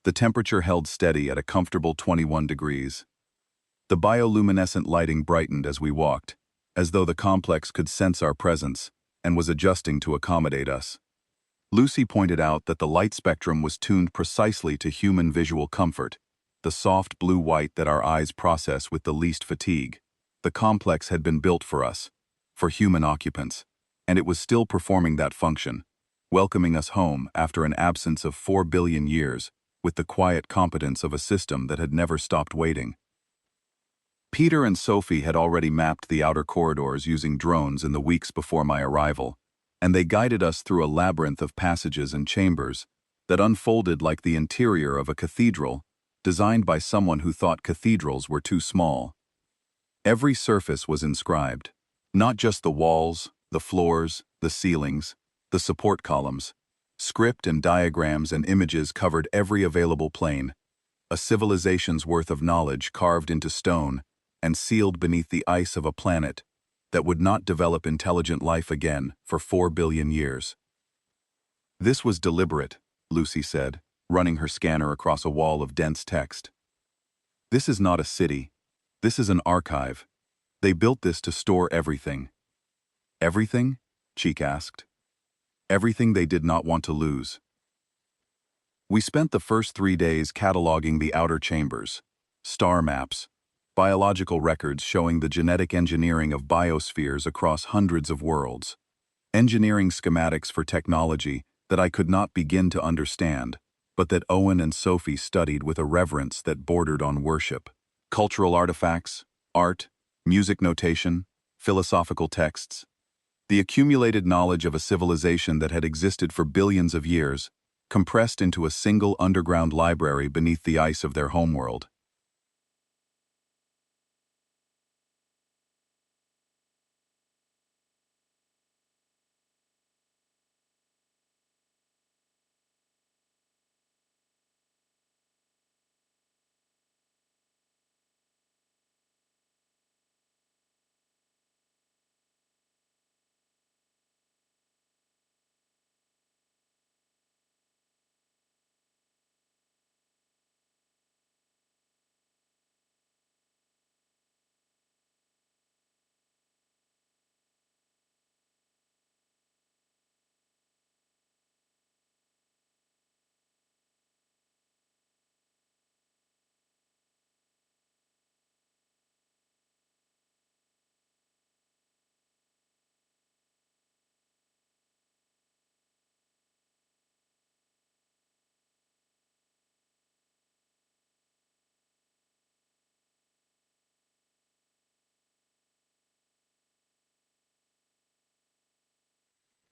Speaker 1: The temperature held steady at a comfortable 21 degrees. The bioluminescent lighting brightened as we walked, as though the complex could sense our presence and was adjusting to accommodate us. Lucy pointed out that the light spectrum was tuned precisely to human visual comfort, the soft blue-white that our eyes process with the least fatigue. The complex had been built for us, for human occupants, and it was still performing that function, welcoming us home after an absence of 4 billion years, with the quiet competence of a system that had never stopped waiting. Peter and Sophie had already mapped the outer corridors using drones in the weeks before my arrival, and they guided us through a labyrinth of passages and chambers that unfolded like the interior of a cathedral, designed by someone who thought cathedrals were too small. Every surface was inscribed, not just the walls, the floors, the ceilings, the support columns. Script and diagrams and images covered every available plane, a civilization's worth of knowledge carved into stone and sealed beneath the ice of a planet that would not develop intelligent life again for 4 billion years. This was deliberate, Lucy said, running her scanner across a wall of dense text. This is not a city. This is an archive. They built this to store everything. Everything? Cheek asked. Everything they did not want to lose. We spent the first 3 days cataloging the outer chambers, star maps, biological records showing the genetic engineering of biospheres across hundreds of worlds, engineering schematics for technology that I could not begin to understand, but that Owen and Sophie studied with a reverence that bordered on worship. Cultural artifacts, art, music notation, philosophical texts. The accumulated knowledge of a civilization that had existed for billions of years, compressed into a single underground library beneath the ice of their homeworld.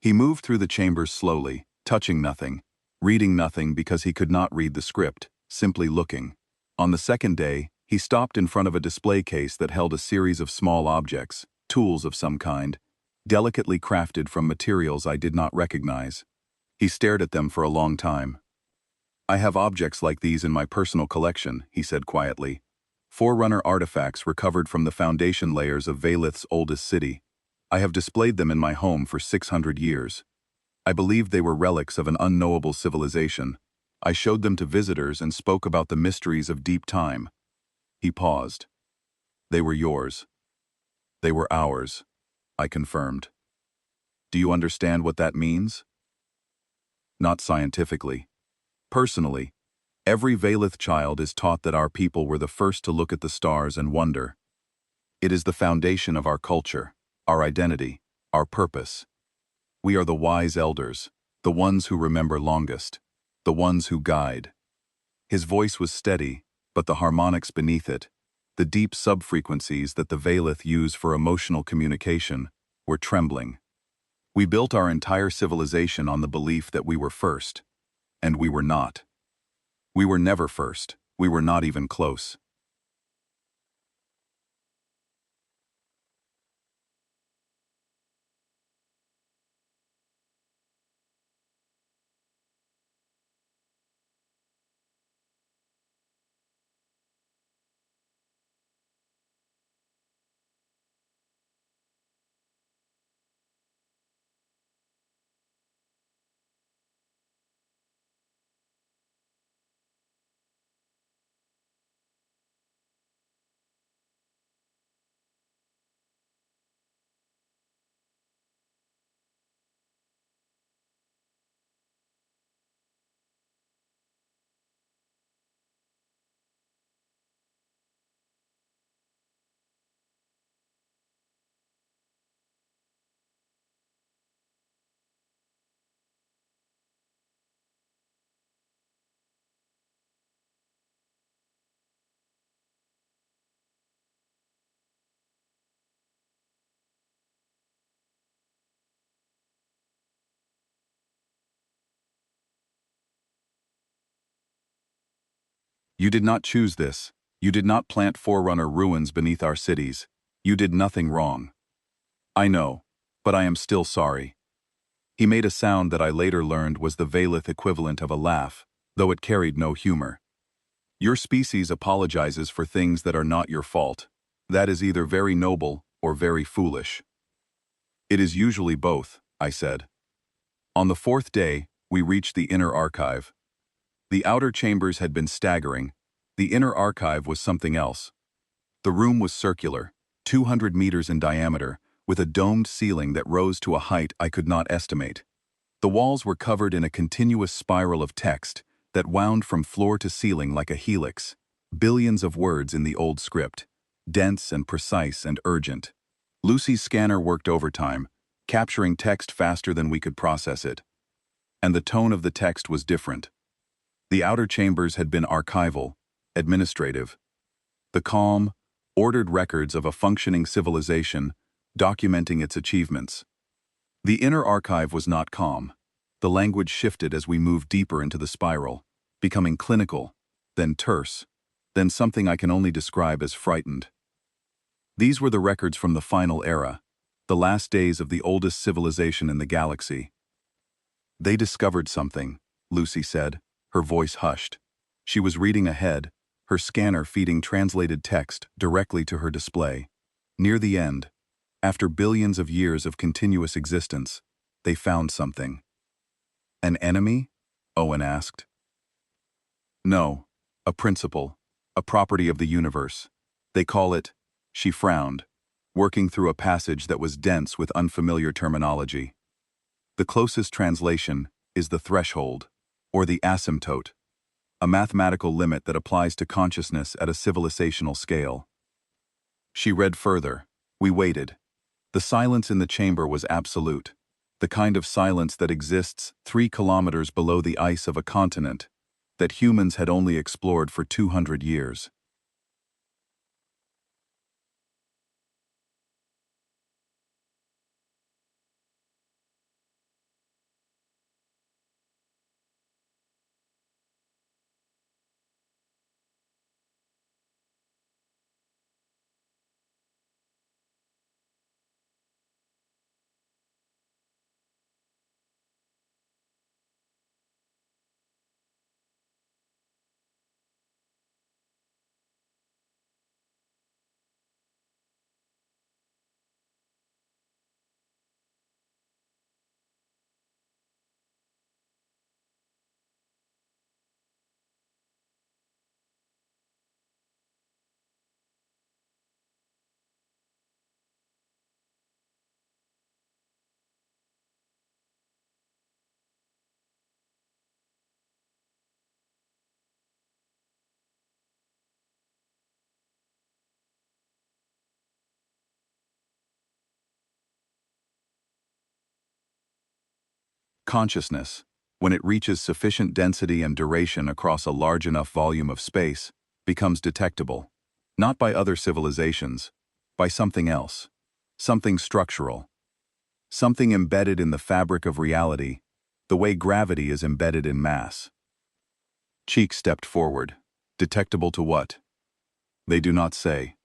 Speaker 1: He moved through the chambers slowly, touching nothing, reading nothing because he could not read the script, simply looking. On the second day, he stopped in front of a display case that held a series of small objects, tools of some kind, delicately crafted from materials I did not recognize. He stared at them for a long time. I have objects like these in my personal collection, he said quietly. Forerunner artifacts recovered from the foundation layers of Valith's oldest city. I have displayed them in my home for 600 years. I believed they were relics of an unknowable civilization. I showed them to visitors and spoke about the mysteries of deep time. He paused. They were yours. They were ours, I confirmed. Do you understand what that means? Not scientifically. Personally, every Valith child is taught that our people were the first to look at the stars and wonder. It is the foundation of our culture, our identity, our purpose. We are the wise elders, the ones who remember longest, the ones who guide. His voice was steady, but the harmonics beneath it, the deep subfrequencies that the Valith use for emotional communication, were trembling. We built our entire civilization on the belief that we were first, and we were not. We were never first. We were not even close. You did not choose this. You did not plant Forerunner ruins beneath our cities. You did nothing wrong. I know, but I am still sorry. He made a sound that I later learned was the Valith equivalent of a laugh, though it carried no humor. Your species apologizes for things that are not your fault. That is either very noble or very foolish. It is usually both, I said. On the fourth day, we reached the inner archive. The outer chambers had been staggering. The inner archive was something else. The room was circular, 200 meters in diameter, with a domed ceiling that rose to a height I could not estimate. The walls were covered in a continuous spiral of text that wound from floor to ceiling like a helix, billions of words in the old script, dense and precise and urgent. Lucy's scanner worked overtime, capturing text faster than we could process it. And the tone of the text was different. The outer chambers had been archival, administrative. The calm, ordered records of a functioning civilization, documenting its achievements. The inner archive was not calm. The language shifted as we moved deeper into the spiral, becoming clinical, then terse, then something I can only describe as frightened. These were the records from the final era, the last days of the oldest civilization in the galaxy. They discovered something, Lucy said, her voice hushed. She was reading ahead, her scanner feeding translated text directly to her display. Near the end, after billions of years of continuous existence, they found something. An enemy? Owen asked. No, a principle, a property of the universe. They call it, she frowned, working through a passage that was dense with unfamiliar terminology. The closest translation is the threshold, or the asymptote, a mathematical limit that applies to consciousness at a civilizational scale. She read further. We waited. The silence in the chamber was absolute, the kind of silence that exists 3 kilometers below the ice of a continent that humans had only explored for 200 years. consciousness, when it reaches sufficient density and duration across a large enough volume of space, becomes detectable, not by other civilizations, by something else, something structural, something embedded in the fabric of reality, the way gravity is embedded in mass. Cheek stepped forward. Detectable to what? They do not say.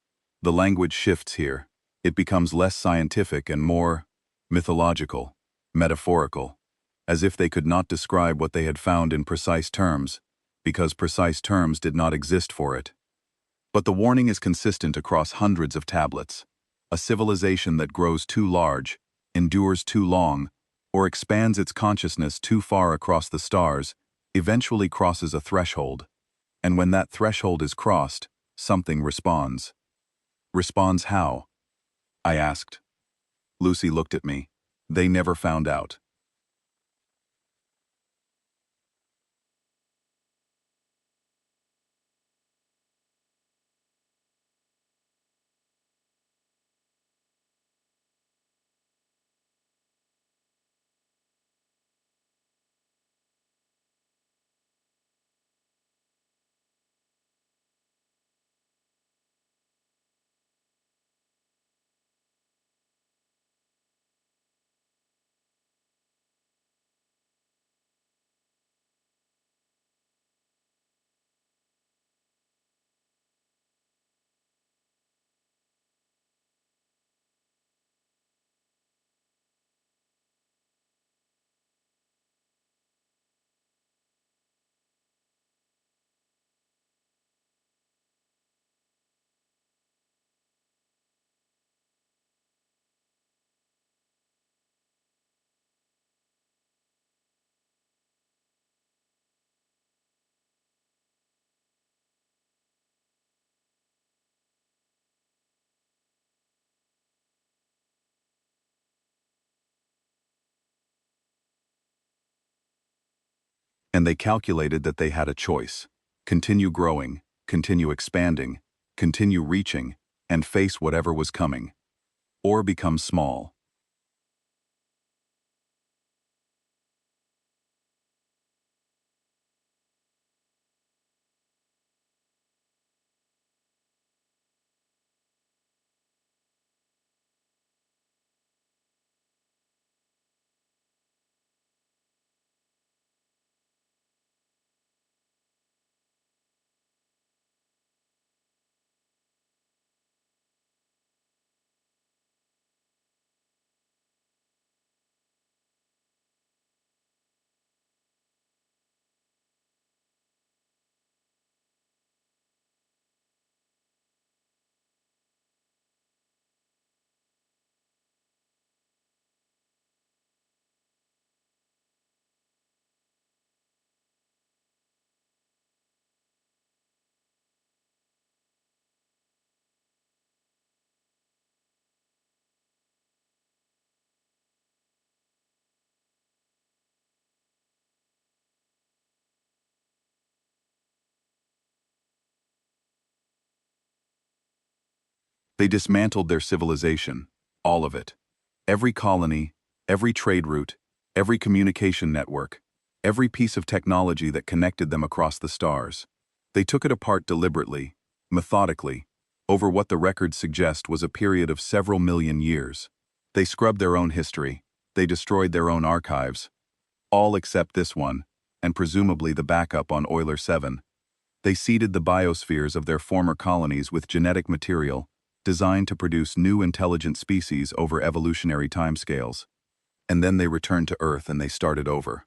Speaker 1: The language shifts here. It becomes less scientific and more mythological, metaphorical, as if they could not describe what they had found in precise terms, because precise terms did not exist for it. But the warning is consistent across hundreds of tablets. A civilization that grows too large, endures too long, or expands its consciousness too far across the stars, eventually crosses a threshold. And when that threshold is crossed, something responds. Responds how? I asked. Lucy looked at me. They never found out. And they calculated that they had a choice. Continue growing, continue expanding, continue reaching, and face whatever was coming. Or become small. They dismantled their civilization, all of it. Every colony, every trade route, every communication network, every piece of technology that connected them across the stars. They took it apart deliberately, methodically, over what the records suggest was a period of several million years. They scrubbed their own history, they destroyed their own archives, all except this one, and presumably the backup on Euler 7. They seeded the biospheres of their former colonies with genetic material designed to produce new intelligent species over evolutionary timescales. And then they returned to Earth and they started over.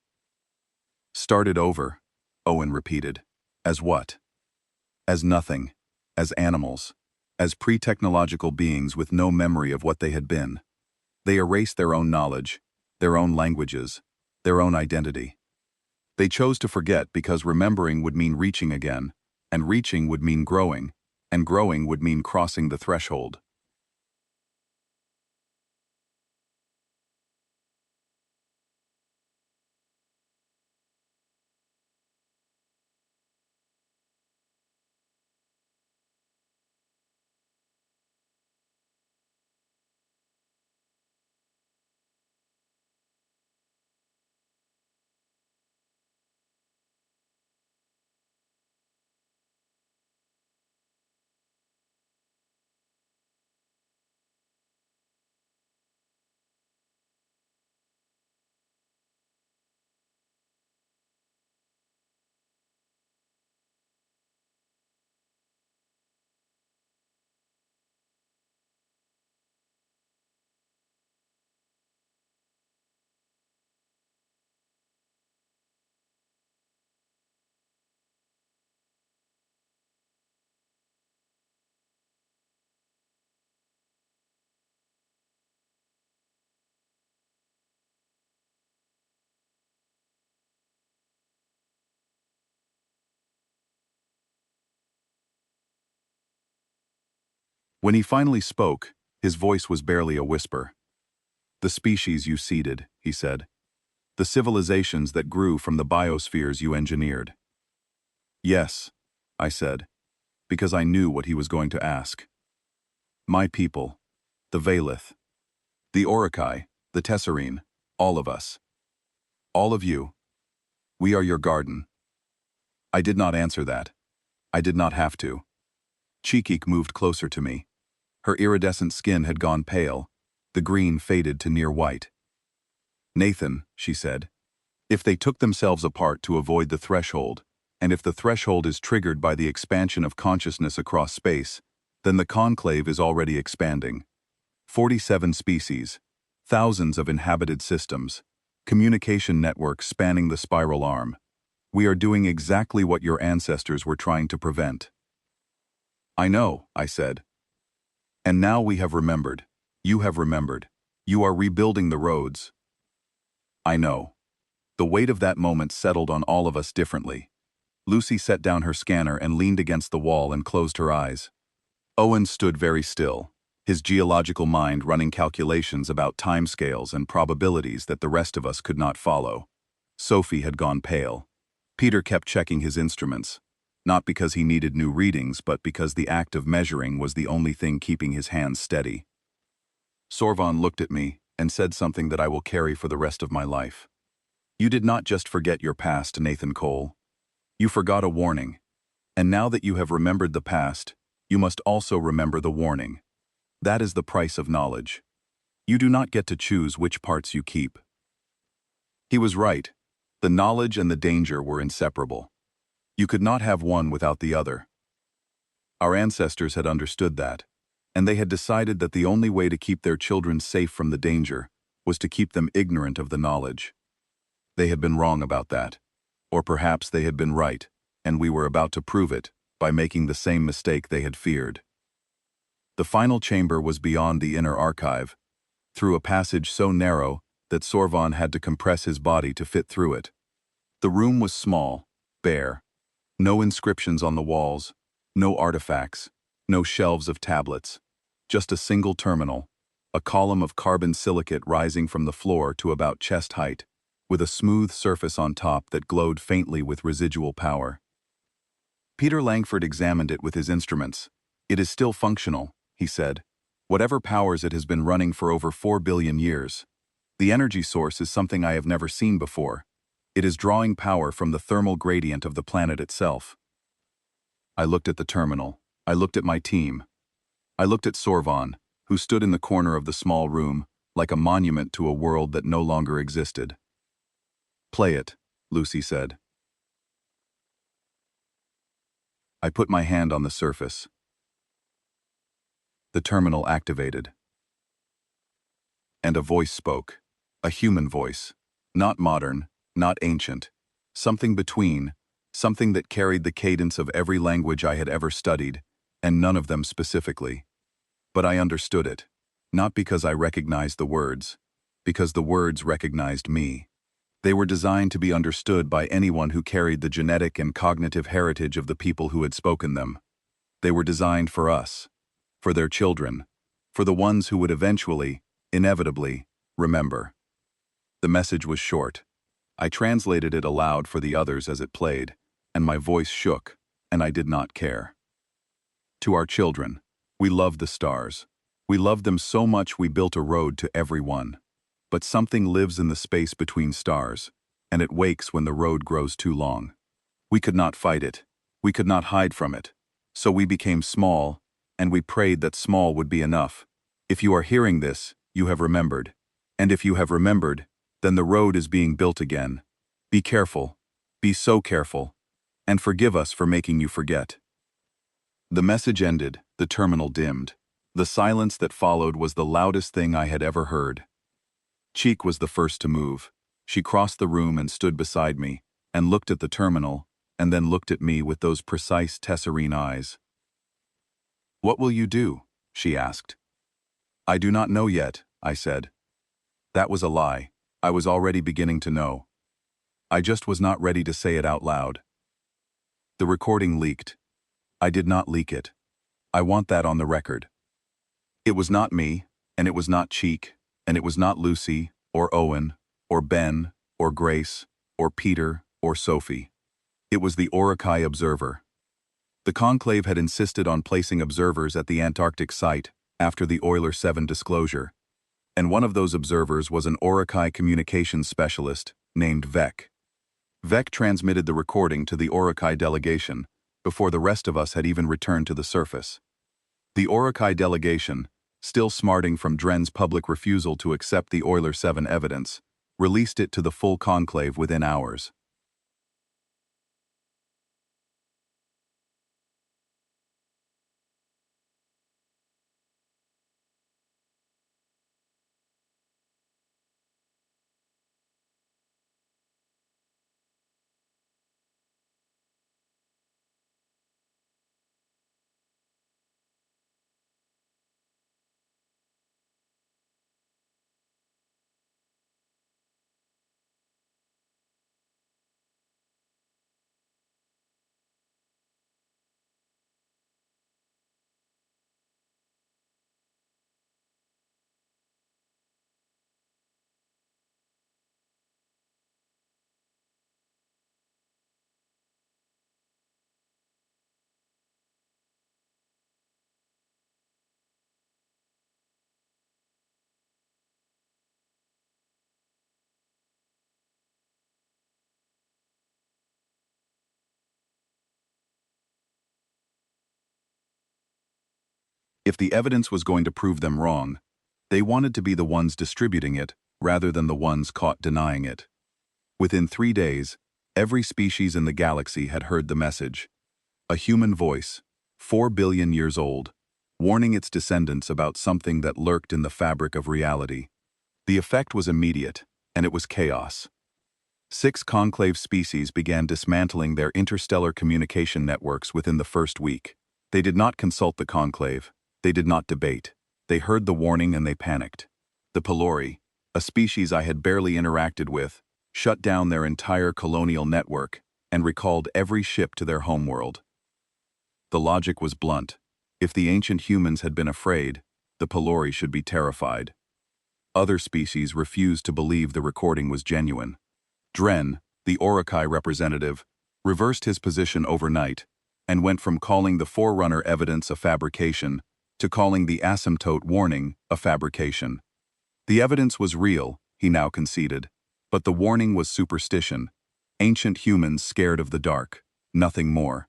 Speaker 1: Started over, Owen repeated. As what? As nothing. As animals. As pre-technological beings with no memory of what they had been. They erased their own knowledge, their own languages, their own identity. They chose to forget because remembering would mean reaching again, and reaching would mean growing, and growing would mean crossing the threshold. When he finally spoke, his voice was barely a whisper. "The species you seeded," he said. "The civilizations that grew from the biospheres you engineered." "Yes," I said, because I knew what he was going to ask. "My people, the Valith, the Orokai, the Tesserine, all of us. All of you. We are your garden." I did not answer that. I did not have to. Cheekik moved closer to me. Her iridescent skin had gone pale. The green faded to near white. "Nathan," she said, "if they took themselves apart to avoid the threshold, and if the threshold is triggered by the expansion of consciousness across space, then the conclave is already expanding. 47 species, thousands of inhabited systems, communication networks spanning the spiral arm. We are doing exactly what your ancestors were trying to prevent." "I know," I said. "And now we have remembered. You have remembered. You are rebuilding the roads." "I know." The weight of that moment settled on all of us differently. Lucy set down her scanner and leaned against the wall and closed her eyes. Owen stood very still, his geological mind running calculations about timescales and probabilities that the rest of us could not follow. Sophie had gone pale. Peter kept checking his instruments, not because he needed new readings, but because the act of measuring was the only thing keeping his hands steady. Sorvan looked at me and said something that I will carry for the rest of my life. "You did not just forget your past, Nathan Cole. You forgot a warning. And now that you have remembered the past, you must also remember the warning. That is the price of knowledge. You do not get to choose which parts you keep." He was right. The knowledge and the danger were inseparable. You could not have one without the other. Our ancestors had understood that, and they had decided that the only way to keep their children safe from the danger was to keep them ignorant of the knowledge. They had been wrong about that. Or perhaps they had been right, and we were about to prove it by making the same mistake they had feared. The final chamber was beyond the inner archive, through a passage so narrow that Sorvan had to compress his body to fit through it. The room was small, bare. No inscriptions on the walls, no artifacts, no shelves of tablets. Just a single terminal, a column of carbon silicate rising from the floor to about chest height, with a smooth surface on top that glowed faintly with residual power. Peter Langford examined it with his instruments. "It is still functional," he said. "Whatever powers it has been running for over 4 billion years. The energy source is something I have never seen before. It is drawing power from the thermal gradient of the planet itself." I looked at the terminal. I looked at my team. I looked at Sorvan, who stood in the corner of the small room, like a monument to a world that no longer existed. "Play it," Lucy said. I put my hand on the surface. The terminal activated. And a voice spoke. A human voice. Not modern, not ancient. Something between, something that carried the cadence of every language I had ever studied, and none of them specifically. But I understood it, not because I recognized the words, because the words recognized me. They were designed to be understood by anyone who carried the genetic and cognitive heritage of the people who had spoken them. They were designed for us, for their children, for the ones who would eventually, inevitably, remember. The message was short. I translated it aloud for the others as it played, and my voice shook, and I did not care. "To our children, we love the stars. We loved them so much we built a road to every one. But something lives in the space between stars, and it wakes when the road grows too long. We could not fight it. We could not hide from it. So we became small, and we prayed that small would be enough. If you are hearing this, you have remembered. And if you have remembered, then the road is being built again. Be careful. Be so careful. And forgive us for making you forget." The message ended, the terminal dimmed. The silence that followed was the loudest thing I had ever heard. Cheek was the first to move. She crossed the room and stood beside me, and looked at the terminal, and then looked at me with those precise tesserine eyes. "What will you do?" she asked. "I do not know yet," I said. That was a lie. I was already beginning to know. I just was not ready to say it out loud. The recording leaked. I did not leak it. I want that on the record. It was not me, and it was not Cheek, and it was not Lucy, or Owen, or Ben, or Grace, or Peter, or Sophie. It was the Orokai Observer. The Conclave had insisted on placing observers at the Antarctic site after the Euler 7 disclosure, and one of those observers was an Orokai communications specialist named Vec. Vec transmitted the recording to the Orokai delegation before the rest of us had even returned to the surface. The Orokai delegation, still smarting from Dren's public refusal to accept the Euler 7 evidence, released it to the full conclave within hours. If the evidence was going to prove them wrong, they wanted to be the ones distributing it rather than the ones caught denying it. Within 3 days, every species in the galaxy had heard the message. A human voice, 4 billion years old, warning its descendants about something that lurked in the fabric of reality. The effect was immediate, and it was chaos. 6 conclave species began dismantling their interstellar communication networks within the first week. They did not consult the conclave. They did not debate. They heard the warning and they panicked. The Pelori, a species I had barely interacted with, shut down their entire colonial network and recalled every ship to their homeworld. The logic was blunt. If the ancient humans had been afraid, the Pelori should be terrified. Other species refused to believe the recording was genuine. Dren, the Orokai representative, reversed his position overnight and went from calling the Forerunner evidence a fabrication to calling the asymptote warning a fabrication. The evidence was real, he now conceded, but the warning was superstition. Ancient humans scared of the dark, nothing more.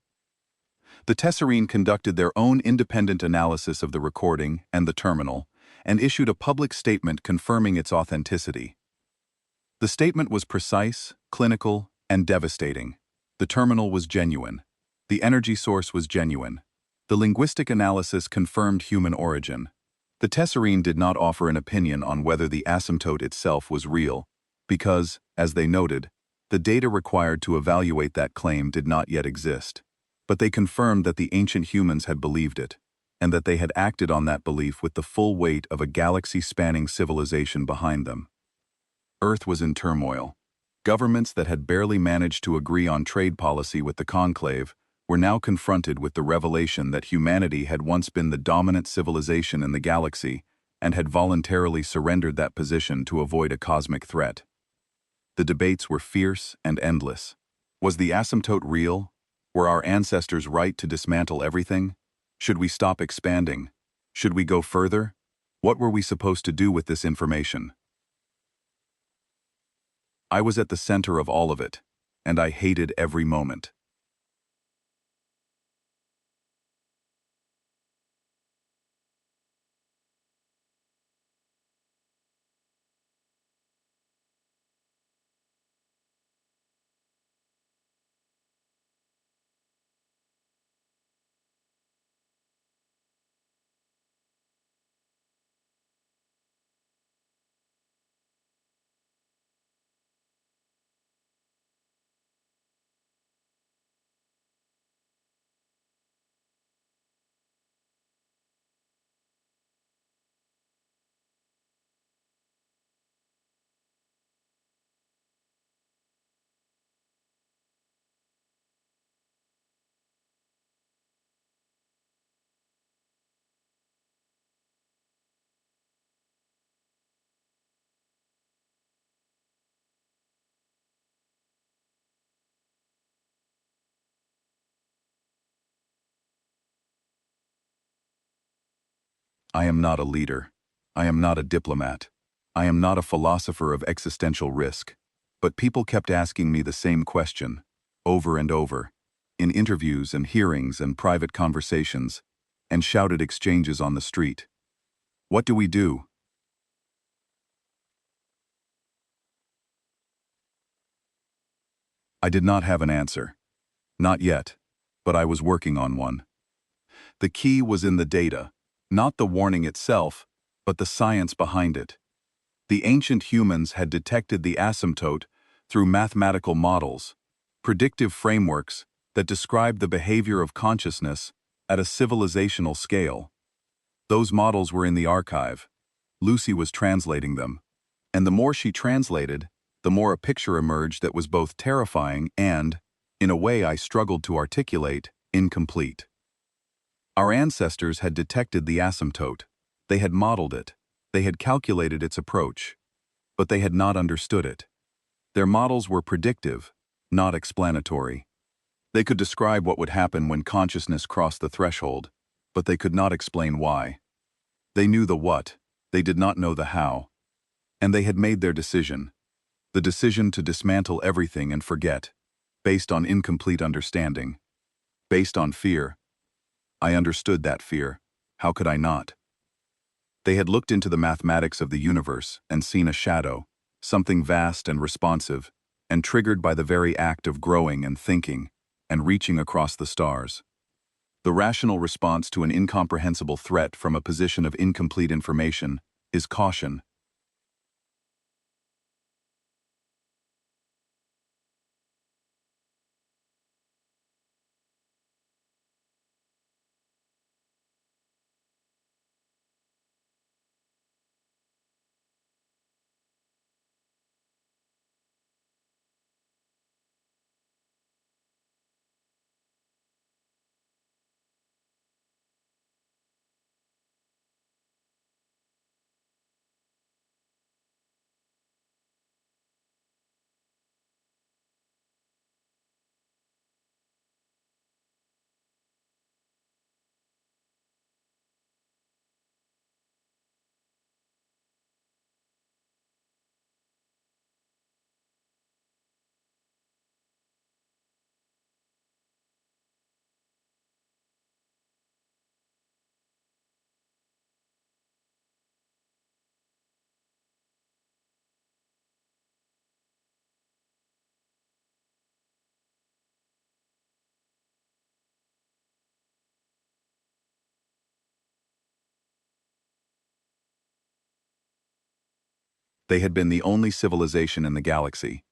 Speaker 1: The Tesserine conducted their own independent analysis of the recording and the terminal and issued a public statement confirming its authenticity. The statement was precise, clinical, and devastating. The terminal was genuine. The energy source was genuine. The linguistic analysis confirmed human origin. The Tesserine did not offer an opinion on whether the asymptote itself was real, because, as they noted, the data required to evaluate that claim did not yet exist. But they confirmed that the ancient humans had believed it, and that they had acted on that belief with the full weight of a galaxy-spanning civilization behind them. Earth was in turmoil. Governments that had barely managed to agree on trade policy with the conclave were now confronted with the revelation that humanity had once been the dominant civilization in the galaxy and had voluntarily surrendered that position to avoid a cosmic threat. The debates were fierce and endless. Was the asymptote real? Were our ancestors right to dismantle everything? Should we stop expanding? Should we go further? What were we supposed to do with this information? I was at the center of all of it, and I hated every moment. I am not a leader. I am not a diplomat. I am not a philosopher of existential risk. But people kept asking me the same question, over and over, in interviews and hearings and private conversations, and shouted exchanges on the street. What do we do? I did not have an answer. Not yet. But I was working on one. The key was in the data, not the warning itself, but the science behind it. The ancient humans had detected the asymptote through mathematical models, predictive frameworks that described the behavior of consciousness at a civilizational scale. Those models were in the archive. Lucy was translating them. And the more she translated, the more a picture emerged that was both terrifying and, in a way I struggled to articulate, incomplete. Our ancestors had detected the asymptote. They had modeled it. They had calculated its approach. But they had not understood it. Their models were predictive, not explanatory. They could describe what would happen when consciousness crossed the threshold, but they could not explain why. They knew the what, they did not know the how. And they had made their decision. The decision to dismantle everything and forget, based on incomplete understanding. Based on fear. I understood that fear. How could I not? They had looked into the mathematics of the universe and seen a shadow, something vast and responsive, and triggered by the very act of growing and thinking, and reaching across the stars. The rational response to an incomprehensible threat from a position of incomplete information is caution. They had been the only civilization in the galaxy,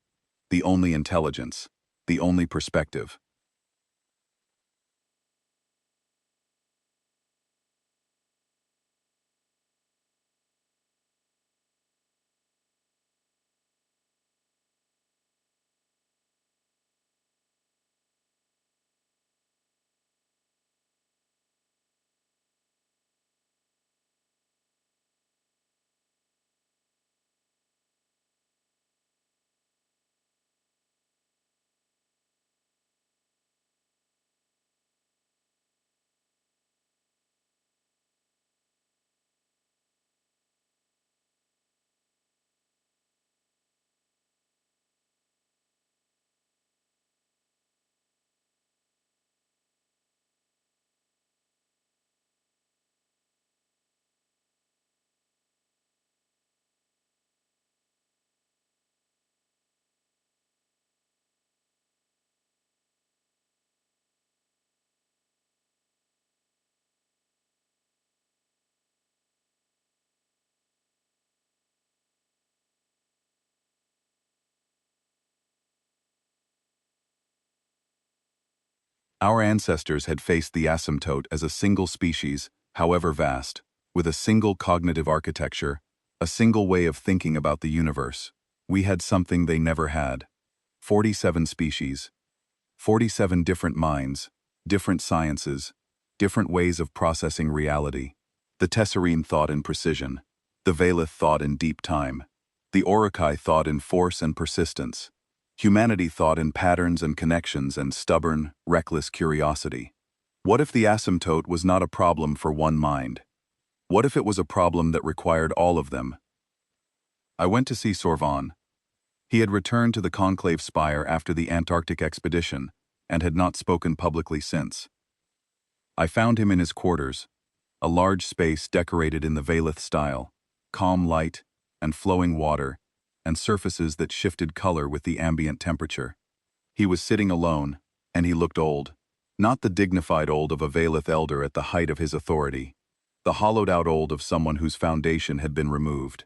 Speaker 1: the only intelligence, the only perspective. Our ancestors had faced the asymptote as a single species, however vast, with a single cognitive architecture, a single way of thinking about the universe. We had something they never had. 47 species, 47 different minds, different sciences, different ways of processing reality. The Tesserine thought in precision, the Valeth thought in deep time, the Orokai thought in force and persistence. Humanity thought in patterns and connections and stubborn, reckless curiosity. What if the asymptote was not a problem for one mind? What if it was a problem that required all of them? I went to see Sorvan. He had returned to the Conclave Spire after the Antarctic expedition, and had not spoken publicly since. I found him in his quarters, a large space decorated in the Valith style, calm light and flowing water, and surfaces that shifted color with the ambient temperature. He was sitting alone, and he looked old. Not the dignified old of a Valith elder at the height of his authority, the hollowed-out old of someone whose foundation had been removed.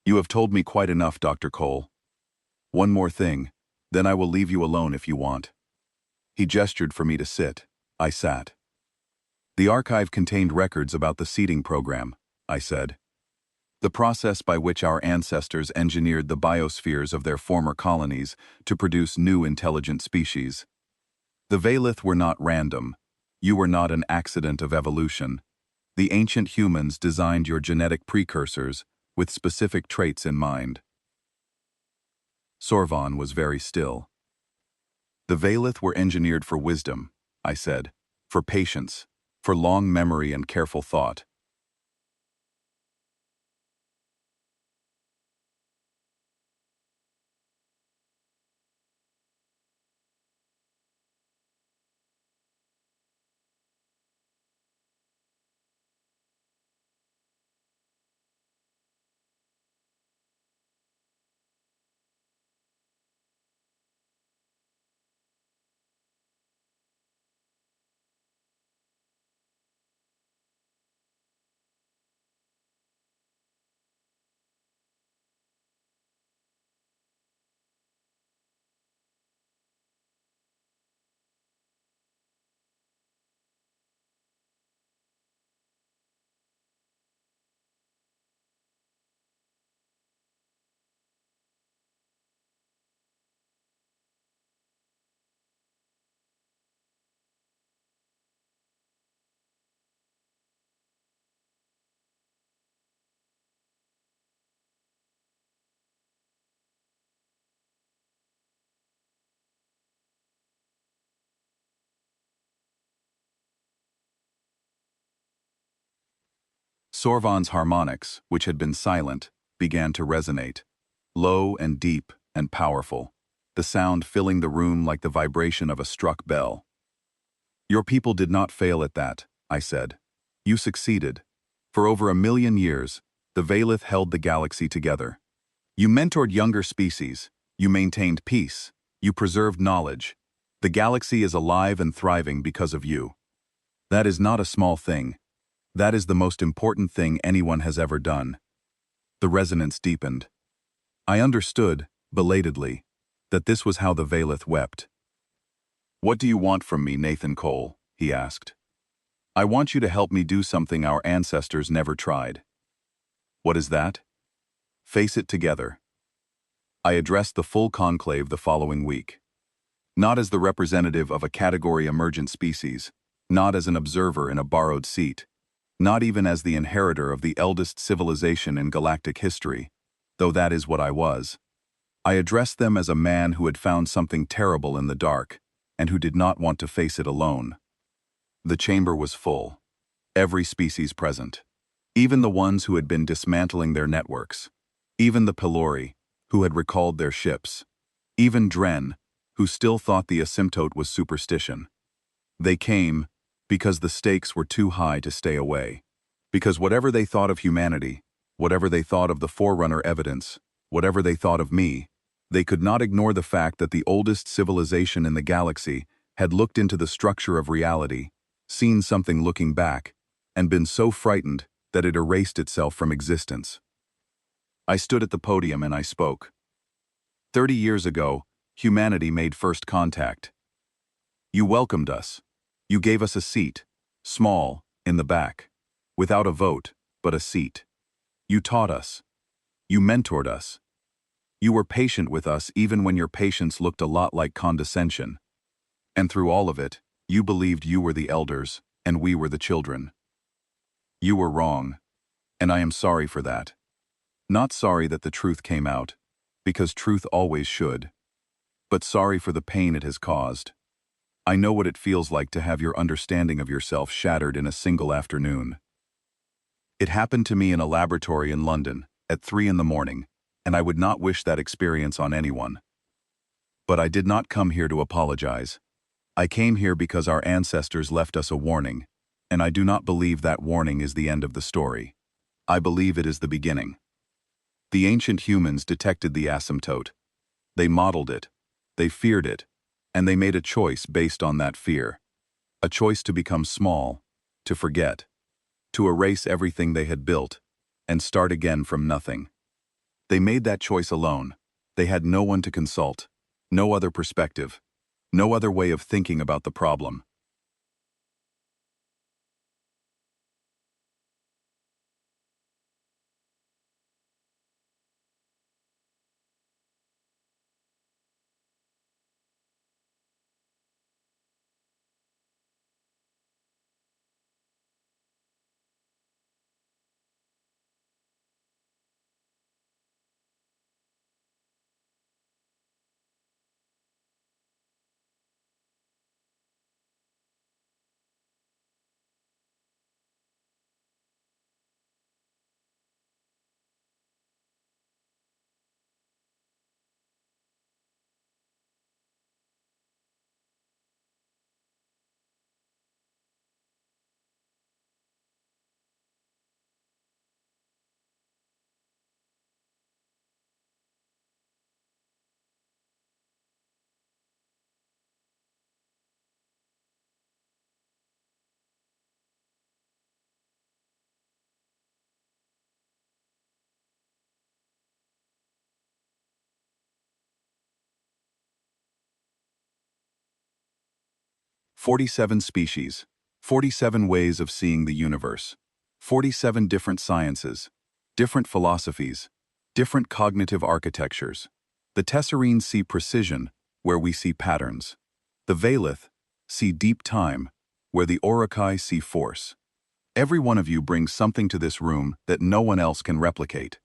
Speaker 1: You have told me quite enough, Dr. Cole. One more thing, then I will leave you alone if you want. He gestured for me to sit. I sat. The archive contained records about the seeding program, I said. The process by which our ancestors engineered the biospheres of their former colonies to produce new intelligent species. The Valith were not random. You were not an accident of evolution. The ancient humans designed your genetic precursors with specific traits in mind. Sorvan was very still. The Valith were engineered for wisdom, I said, for patience, for long memory and careful thought. Sorvan's harmonics, which had been silent, began to resonate, low and deep and powerful, the sound filling the room like the vibration of a struck bell. Your people did not fail at that, I said. You succeeded. For over 1,000,000 years, the Valith held the galaxy together. You mentored younger species, you maintained peace, you preserved knowledge. The galaxy is alive and thriving because of you. That is not a small thing. That is the most important thing anyone has ever done. The resonance deepened. I understood, belatedly, that this was how the Valith wept. What do you want from me, Nathan Cole? He asked. I want you to help me do something our ancestors never tried. What is that? Face it together. I addressed the full conclave the following week. Not as the representative of a category emergent species, not as an observer in a borrowed seat, not even as the inheritor of the eldest civilization in galactic history, though that is what I was. I addressed them as a man who had found something terrible in the dark, and who did not want to face it alone. The chamber was full. Every species present. Even the ones who had been dismantling their networks. Even the Pelori, who had recalled their ships. Even Dren, who still thought the asymptote was superstition. They came because the stakes were too high to stay away. Because whatever they thought of humanity, whatever they thought of the Forerunner evidence, whatever they thought of me, they could not ignore the fact that the oldest civilization in the galaxy had looked into the structure of reality, seen something looking back, and been so frightened that it erased itself from existence. I stood at the podium and I spoke. 30 years ago, humanity made first contact. You welcomed us. You gave us a seat, small, in the back, without a vote, but a seat. You taught us. You mentored us. You were patient with us even when your patience looked a lot like condescension. And through all of it, you believed you were the elders, and we were the children. You were wrong, and I am sorry for that. Not sorry that the truth came out, because truth always should, but sorry for the pain it has caused. I know what it feels like to have your understanding of yourself shattered in a single afternoon. It happened to me in a laboratory in London, at 3 in the morning, and I would not wish that experience on anyone. But I did not come here to apologize. I came here because our ancestors left us a warning, and I do not believe that warning is the end of the story. I believe it is the beginning. The ancient humans detected the asymptote. They modeled it, they feared it, and they made a choice based on that fear. A choice to become small, to forget, to erase everything they had built, and start again from nothing. They made that choice alone. They had no one to consult, no other perspective, no other way of thinking about the problem. "47 species, 47 ways of seeing the universe, 47 different sciences, different philosophies, different cognitive architectures. The Tesserines see precision, where we see patterns. The Valeth see deep time, where the Orokai see force. Every one of you brings something to this room that no one else can replicate.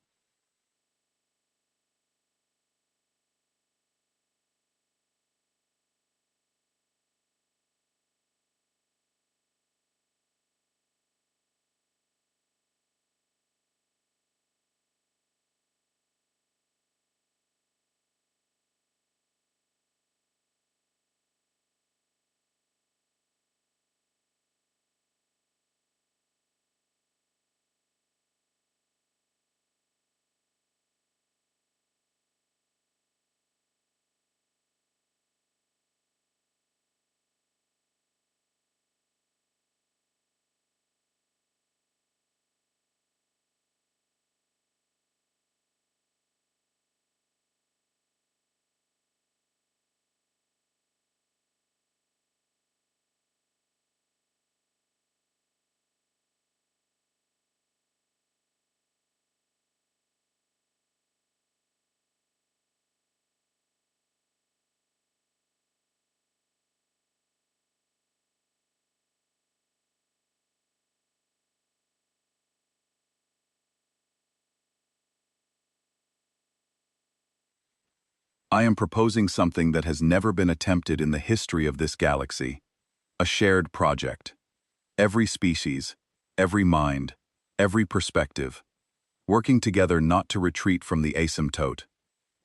Speaker 1: I am proposing something that has never been attempted in the history of this galaxy. A shared project. Every species, every mind, every perspective. working together not to retreat from the asymptote,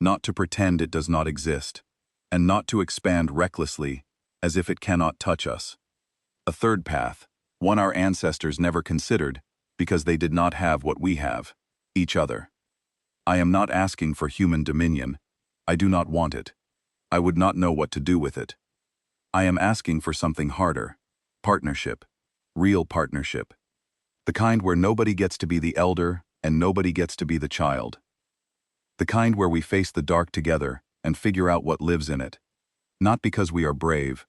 Speaker 1: not to pretend it does not exist, and not to expand recklessly as if it cannot touch us. A third path, one our ancestors never considered because they did not have what we have, each other. I am not asking for human dominion. I do not want it. I would not know what to do with it. I am asking for something harder. Partnership. Real partnership. The kind where nobody gets to be the elder and nobody gets to be the child. The kind where we face the dark together and figure out what lives in it. Not because we are brave,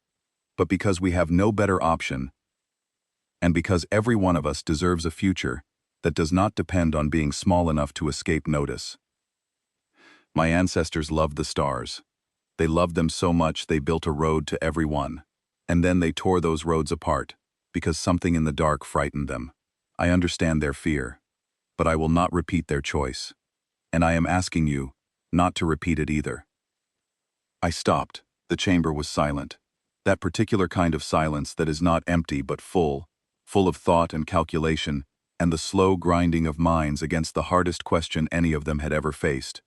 Speaker 1: but because we have no better option, and because every one of us deserves a future that does not depend on being small enough to escape notice. My ancestors loved the stars. They loved them so much they built a road to every one. And then they tore those roads apart, because something in the dark frightened them. I understand their fear, but I will not repeat their choice. And I am asking you not to repeat it either. I stopped. The chamber was silent. That particular kind of silence that is not empty but full of thought and calculation, and the slow grinding of minds against the hardest question any of them had ever faced.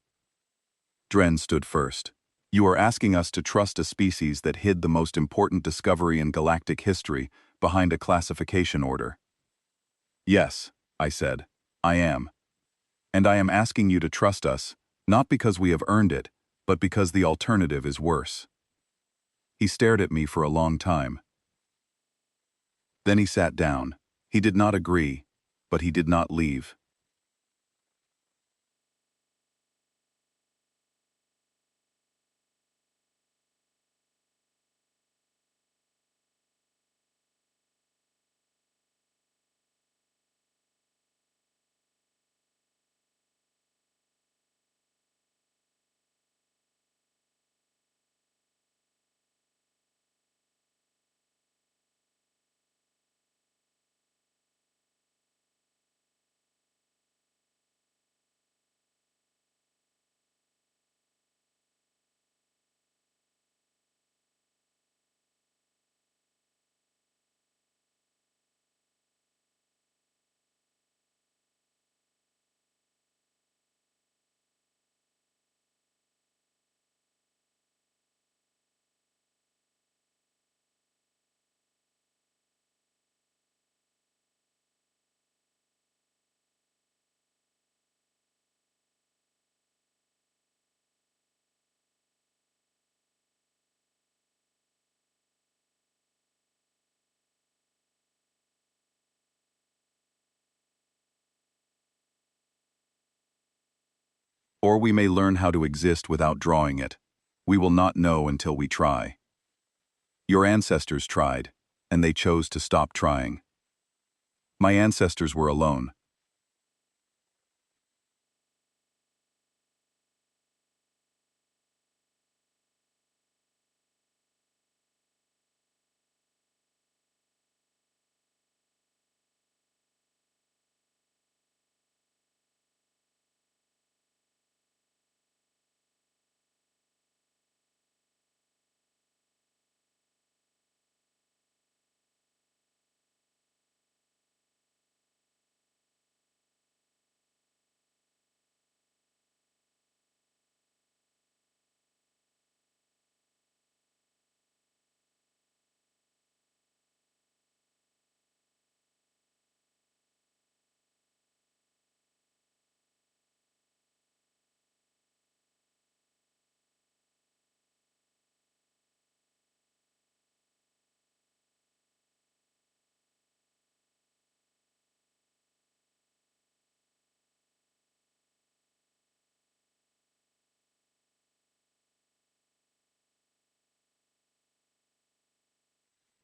Speaker 1: Dren stood first. You are asking us to trust a species that hid the most important discovery in galactic history behind a classification order. Yes, I said, I am. And I am asking you to trust us, not because we have earned it, but because the alternative is worse. He stared at me for a long time. Then he sat down. He did not agree, but he did not leave. Or we may learn how to exist without drawing it. We will not know until we try. Your ancestors tried, and they chose to stop trying. My ancestors were alone.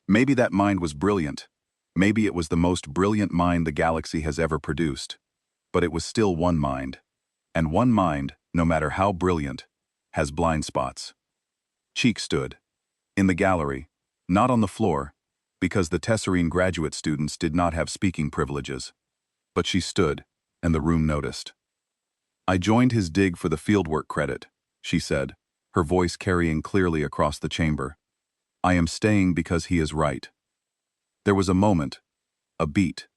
Speaker 1: Maybe that mind was brilliant. Maybe it was the most brilliant mind the galaxy has ever produced. But it was still one mind. And one mind, no matter how brilliant, has blind spots. Cheek stood. In the gallery, not on the floor, because the Tesserine graduate students did not have speaking privileges. But she stood, and the room noticed. I joined his dig for the fieldwork credit, she said, her voice carrying clearly across the chamber. I am staying because he is right. There was a moment, a beat,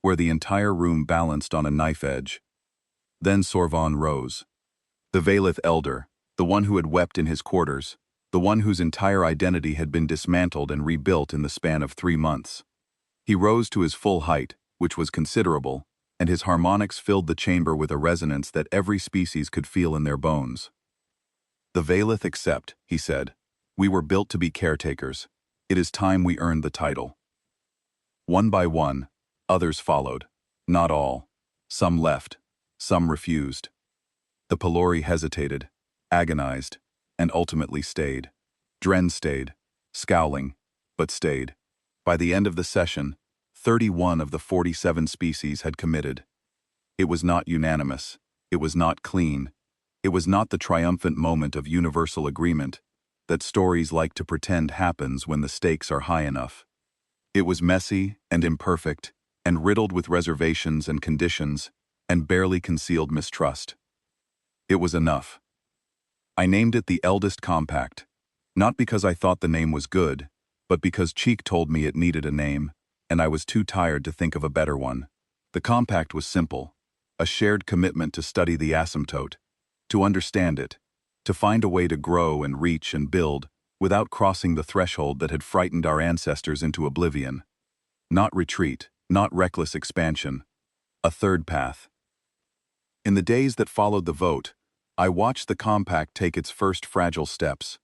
Speaker 1: where the entire room balanced on a knife edge. Then Sorvon rose. The Valeth elder, the one who had wept in his quarters, the one whose entire identity had been dismantled and rebuilt in the span of 3 months. He rose to his full height, which was considerable, and his harmonics filled the chamber with a resonance that every species could feel in their bones. "The Valeth accept," he said. "We were built to be caretakers. It is time we earned the title." One by one, others followed. Not all. Some left. Some refused. The Pelori hesitated, agonized, and ultimately stayed. Dren stayed, scowling, but stayed. By the end of the session, 31 of the 47 species had committed. It was not unanimous. It was not clean. It was not the triumphant moment of universal agreement that stories like to pretend happens when the stakes are high enough. It was messy and imperfect, and riddled with reservations and conditions, and barely concealed mistrust. It was enough. I named it the Eldest Compact, not because I thought the name was good, but because Cheek told me it needed a name, and I was too tired to think of a better one. The compact was simple, a shared commitment to study the asymptote, to understand it, to find a way to grow and reach and build without crossing the threshold that had frightened our ancestors into oblivion. Not retreat, not reckless expansion. A third path. In the days that followed the vote, I watched the compact take its first fragile steps.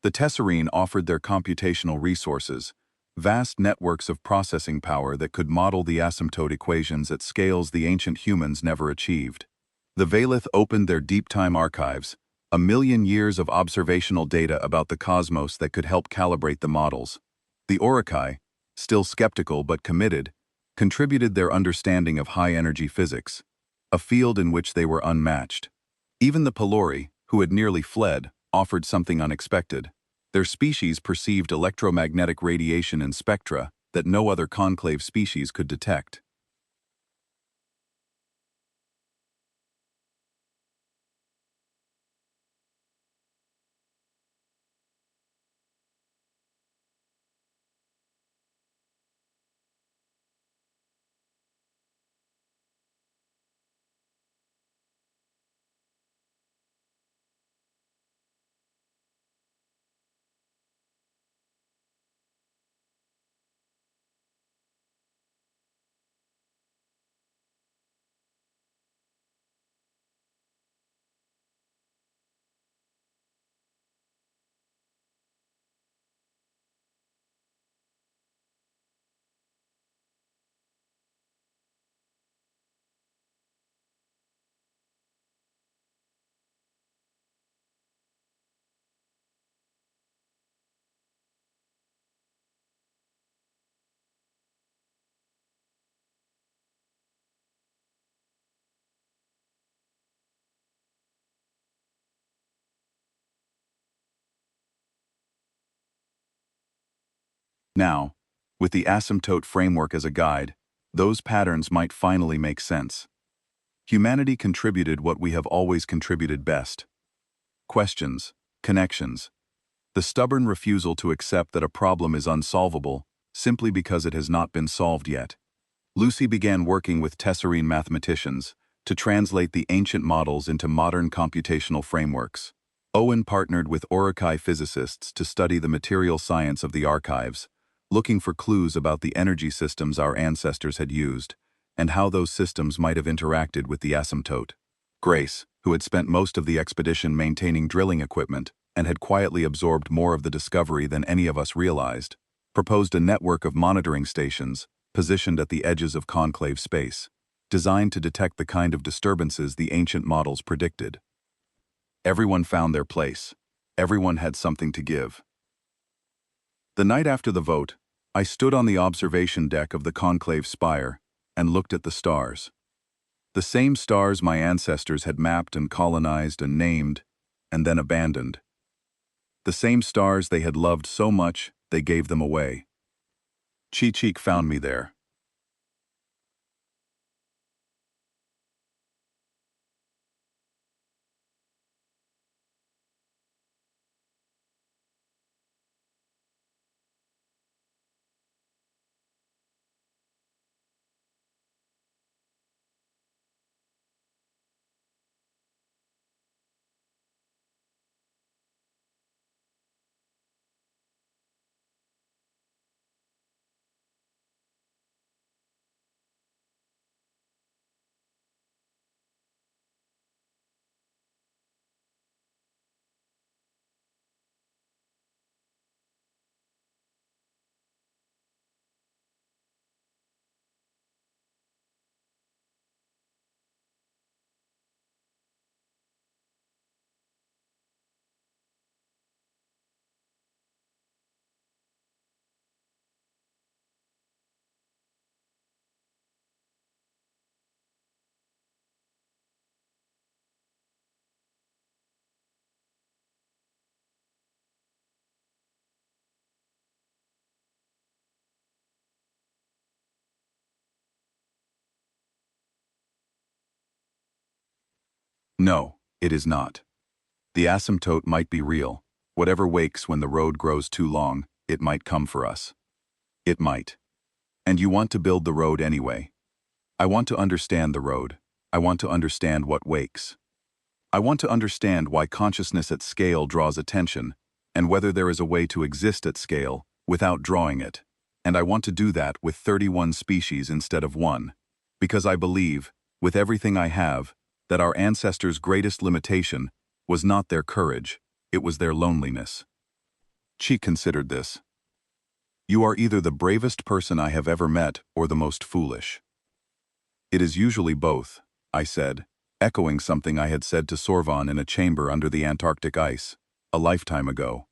Speaker 1: The Tesserine offered their computational resources, vast networks of processing power that could model the asymptote equations at scales the ancient humans never achieved. The Valeth opened their deep-time archives, 1,000,000 years of observational data about the cosmos that could help calibrate the models. The Orokai, still skeptical but committed, contributed their understanding of high-energy physics, a field in which they were unmatched. Even the Pelori, who had nearly fled, offered something unexpected. Their species perceived electromagnetic radiation in spectra that no other conclave species could detect. Now, with the asymptote framework as a guide, those patterns might finally make sense. Humanity contributed what we have always contributed best: questions, connections, the stubborn refusal to accept that a problem is unsolvable simply because it has not been solved yet. Lucy began working with Tesserine mathematicians to translate the ancient models into modern computational frameworks. Owen partnered with Orokai physicists to study the material science of the archives, looking for clues about the energy systems our ancestors had used, and how those systems might have interacted with the asymptote. Grace, who had spent most of the expedition maintaining drilling equipment and had quietly absorbed more of the discovery than any of us realized, proposed a network of monitoring stations positioned at the edges of conclave space, designed to detect the kind of disturbances the ancient models predicted. Everyone found their place. Everyone had something to give. The night after the vote, I stood on the observation deck of the conclave spire and looked at the stars. The same stars my ancestors had mapped and colonized and named, and then abandoned. The same stars they had loved so much they gave them away. Cheek found me there. No, it is not. The asymptote might be real. Whatever wakes when the road grows too long, it might come for us. It might. And you want to build the road anyway. I want to understand the road. I want to understand what wakes. I want to understand why consciousness at scale draws attention, and whether there is a way to exist at scale without drawing it. And I want to do that with 31 species instead of one. Because I believe, with everything I have, that our ancestors' greatest limitation was not their courage, it was their loneliness. She considered this. You are either the bravest person I have ever met or the most foolish. It is usually both, I said, echoing something I had said to Sorvan in a chamber under the Antarctic ice, a lifetime ago.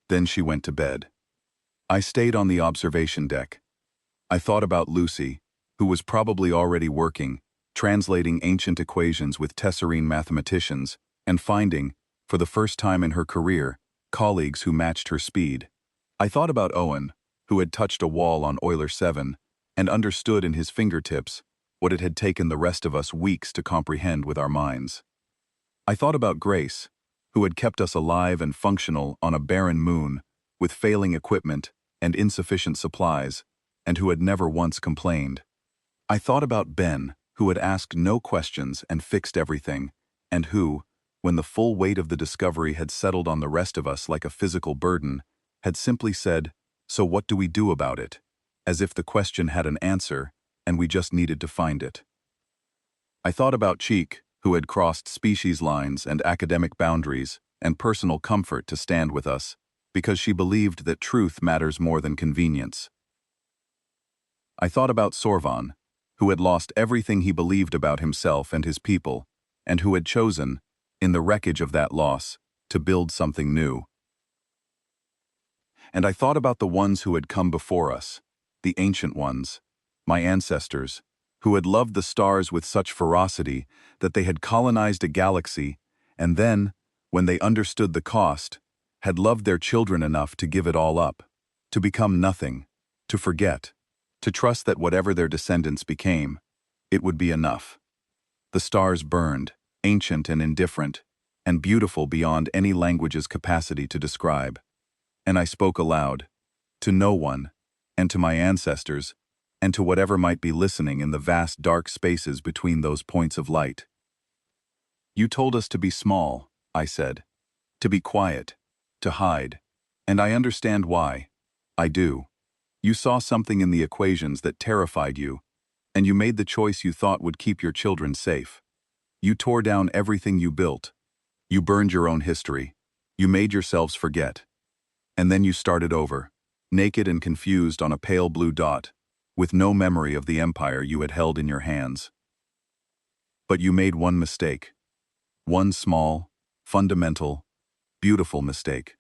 Speaker 1: Then she went to bed. I stayed on the observation deck. I thought about Lucy, who was probably already working, translating ancient equations with Tesserine mathematicians, and finding, for the first time in her career, colleagues who matched her speed. I thought about Owen, who had touched a wall on Euler 7, and understood in his fingertips what it had taken the rest of us weeks to comprehend with our minds. I thought about Grace, who had kept us alive and functional on a barren moon, with failing equipment and insufficient supplies, and who had never once complained. I thought about Ben, who had asked no questions and fixed everything, and who, when the full weight of the discovery had settled on the rest of us like a physical burden, had simply said, "So what do we do about it?" as if the question had an answer, and we just needed to find it. I thought about Cheek, who had crossed species lines and academic boundaries and personal comfort to stand with us, because she believed that truth matters more than convenience. I thought about Sorvan, who had lost everything he believed about himself and his people, and who had chosen, in the wreckage of that loss, to build something new. And I thought about the ones who had come before us, the ancient ones, my ancestors, who had loved the stars with such ferocity that they had colonized a galaxy, and then, when they understood the cost, had loved their children enough to give it all up, to become nothing, to forget, to trust that whatever their descendants became, it would be enough. The stars burned, ancient and indifferent, and beautiful beyond any language's capacity to describe. And I spoke aloud, to no one, and to my ancestors, and to whatever might be listening in the vast dark spaces between those points of light. You told us to be small, I said, to be quiet, to hide, and I understand why. I do. You saw something in the equations that terrified you, and you made the choice you thought would keep your children safe. You tore down everything you built. You burned your own history. You made yourselves forget. And then you started over, naked and confused on a pale blue dot, with no memory of the empire you had held in your hands. But you made one mistake. One small, fundamental, beautiful mistake.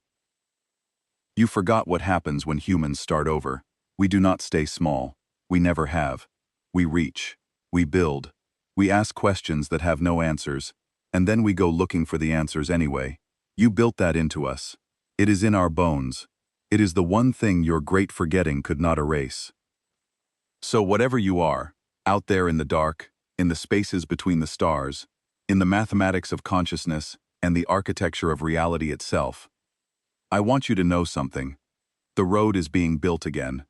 Speaker 1: You forgot what happens when humans start over. We do not stay small. We never have. We reach. We build. We ask questions that have no answers, and then we go looking for the answers anyway. You built that into us. It is in our bones. It is the one thing your great forgetting could not erase. So whatever you are, out there in the dark, in the spaces between the stars, in the mathematics of consciousness and the architecture of reality itself, I want you to know something. The road is being built again.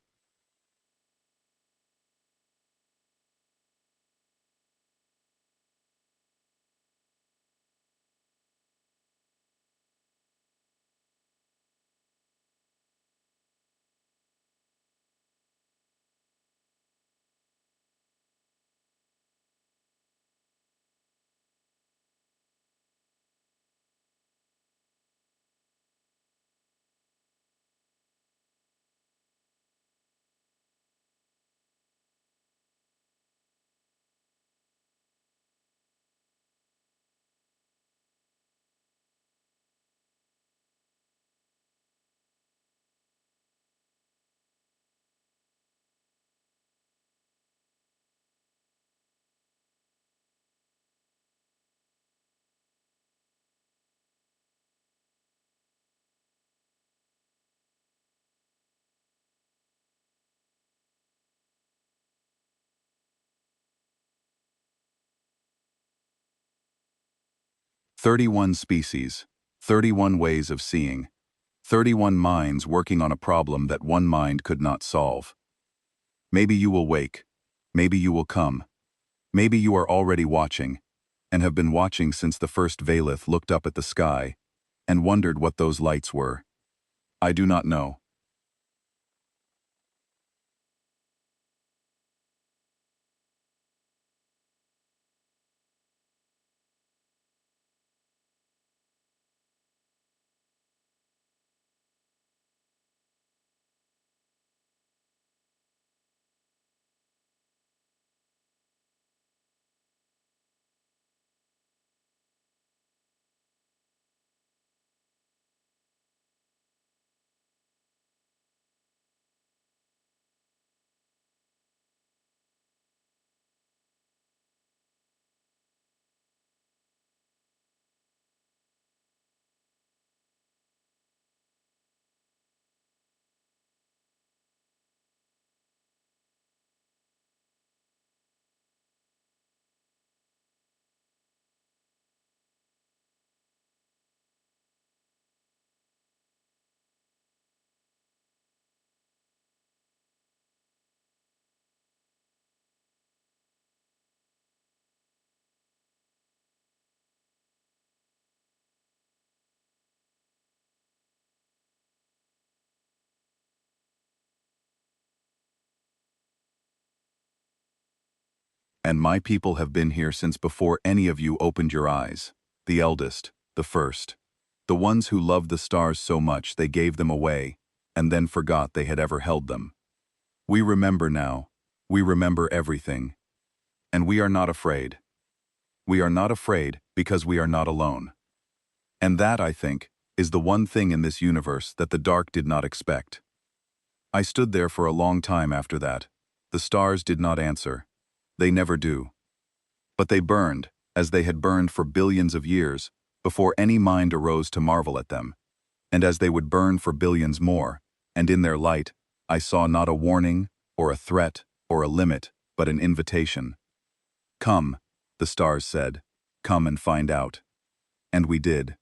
Speaker 1: 31 species, 31 ways of seeing, 31 minds working on a problem that one mind could not solve. Maybe you will wake, maybe you will come, maybe you are already watching, and have been watching since the first Valith looked up at the sky, and wondered what those lights were. I do not know. And my people have been here since before any of you opened your eyes. The eldest, the first. The ones who loved the stars so much they gave them away, and then forgot they had ever held them. We remember now. We remember everything. And we are not afraid. We are not afraid because we are not alone. And that, I think, is the one thing in this universe that the dark did not expect. I stood there for a long time after that. The stars did not answer. They never do. But they burned, as they had burned for billions of years, before any mind arose to marvel at them. And as they would burn for billions more, and in their light, I saw not a warning, or a threat, or a limit, but an invitation. Come, the stars said, come and find out. And we did.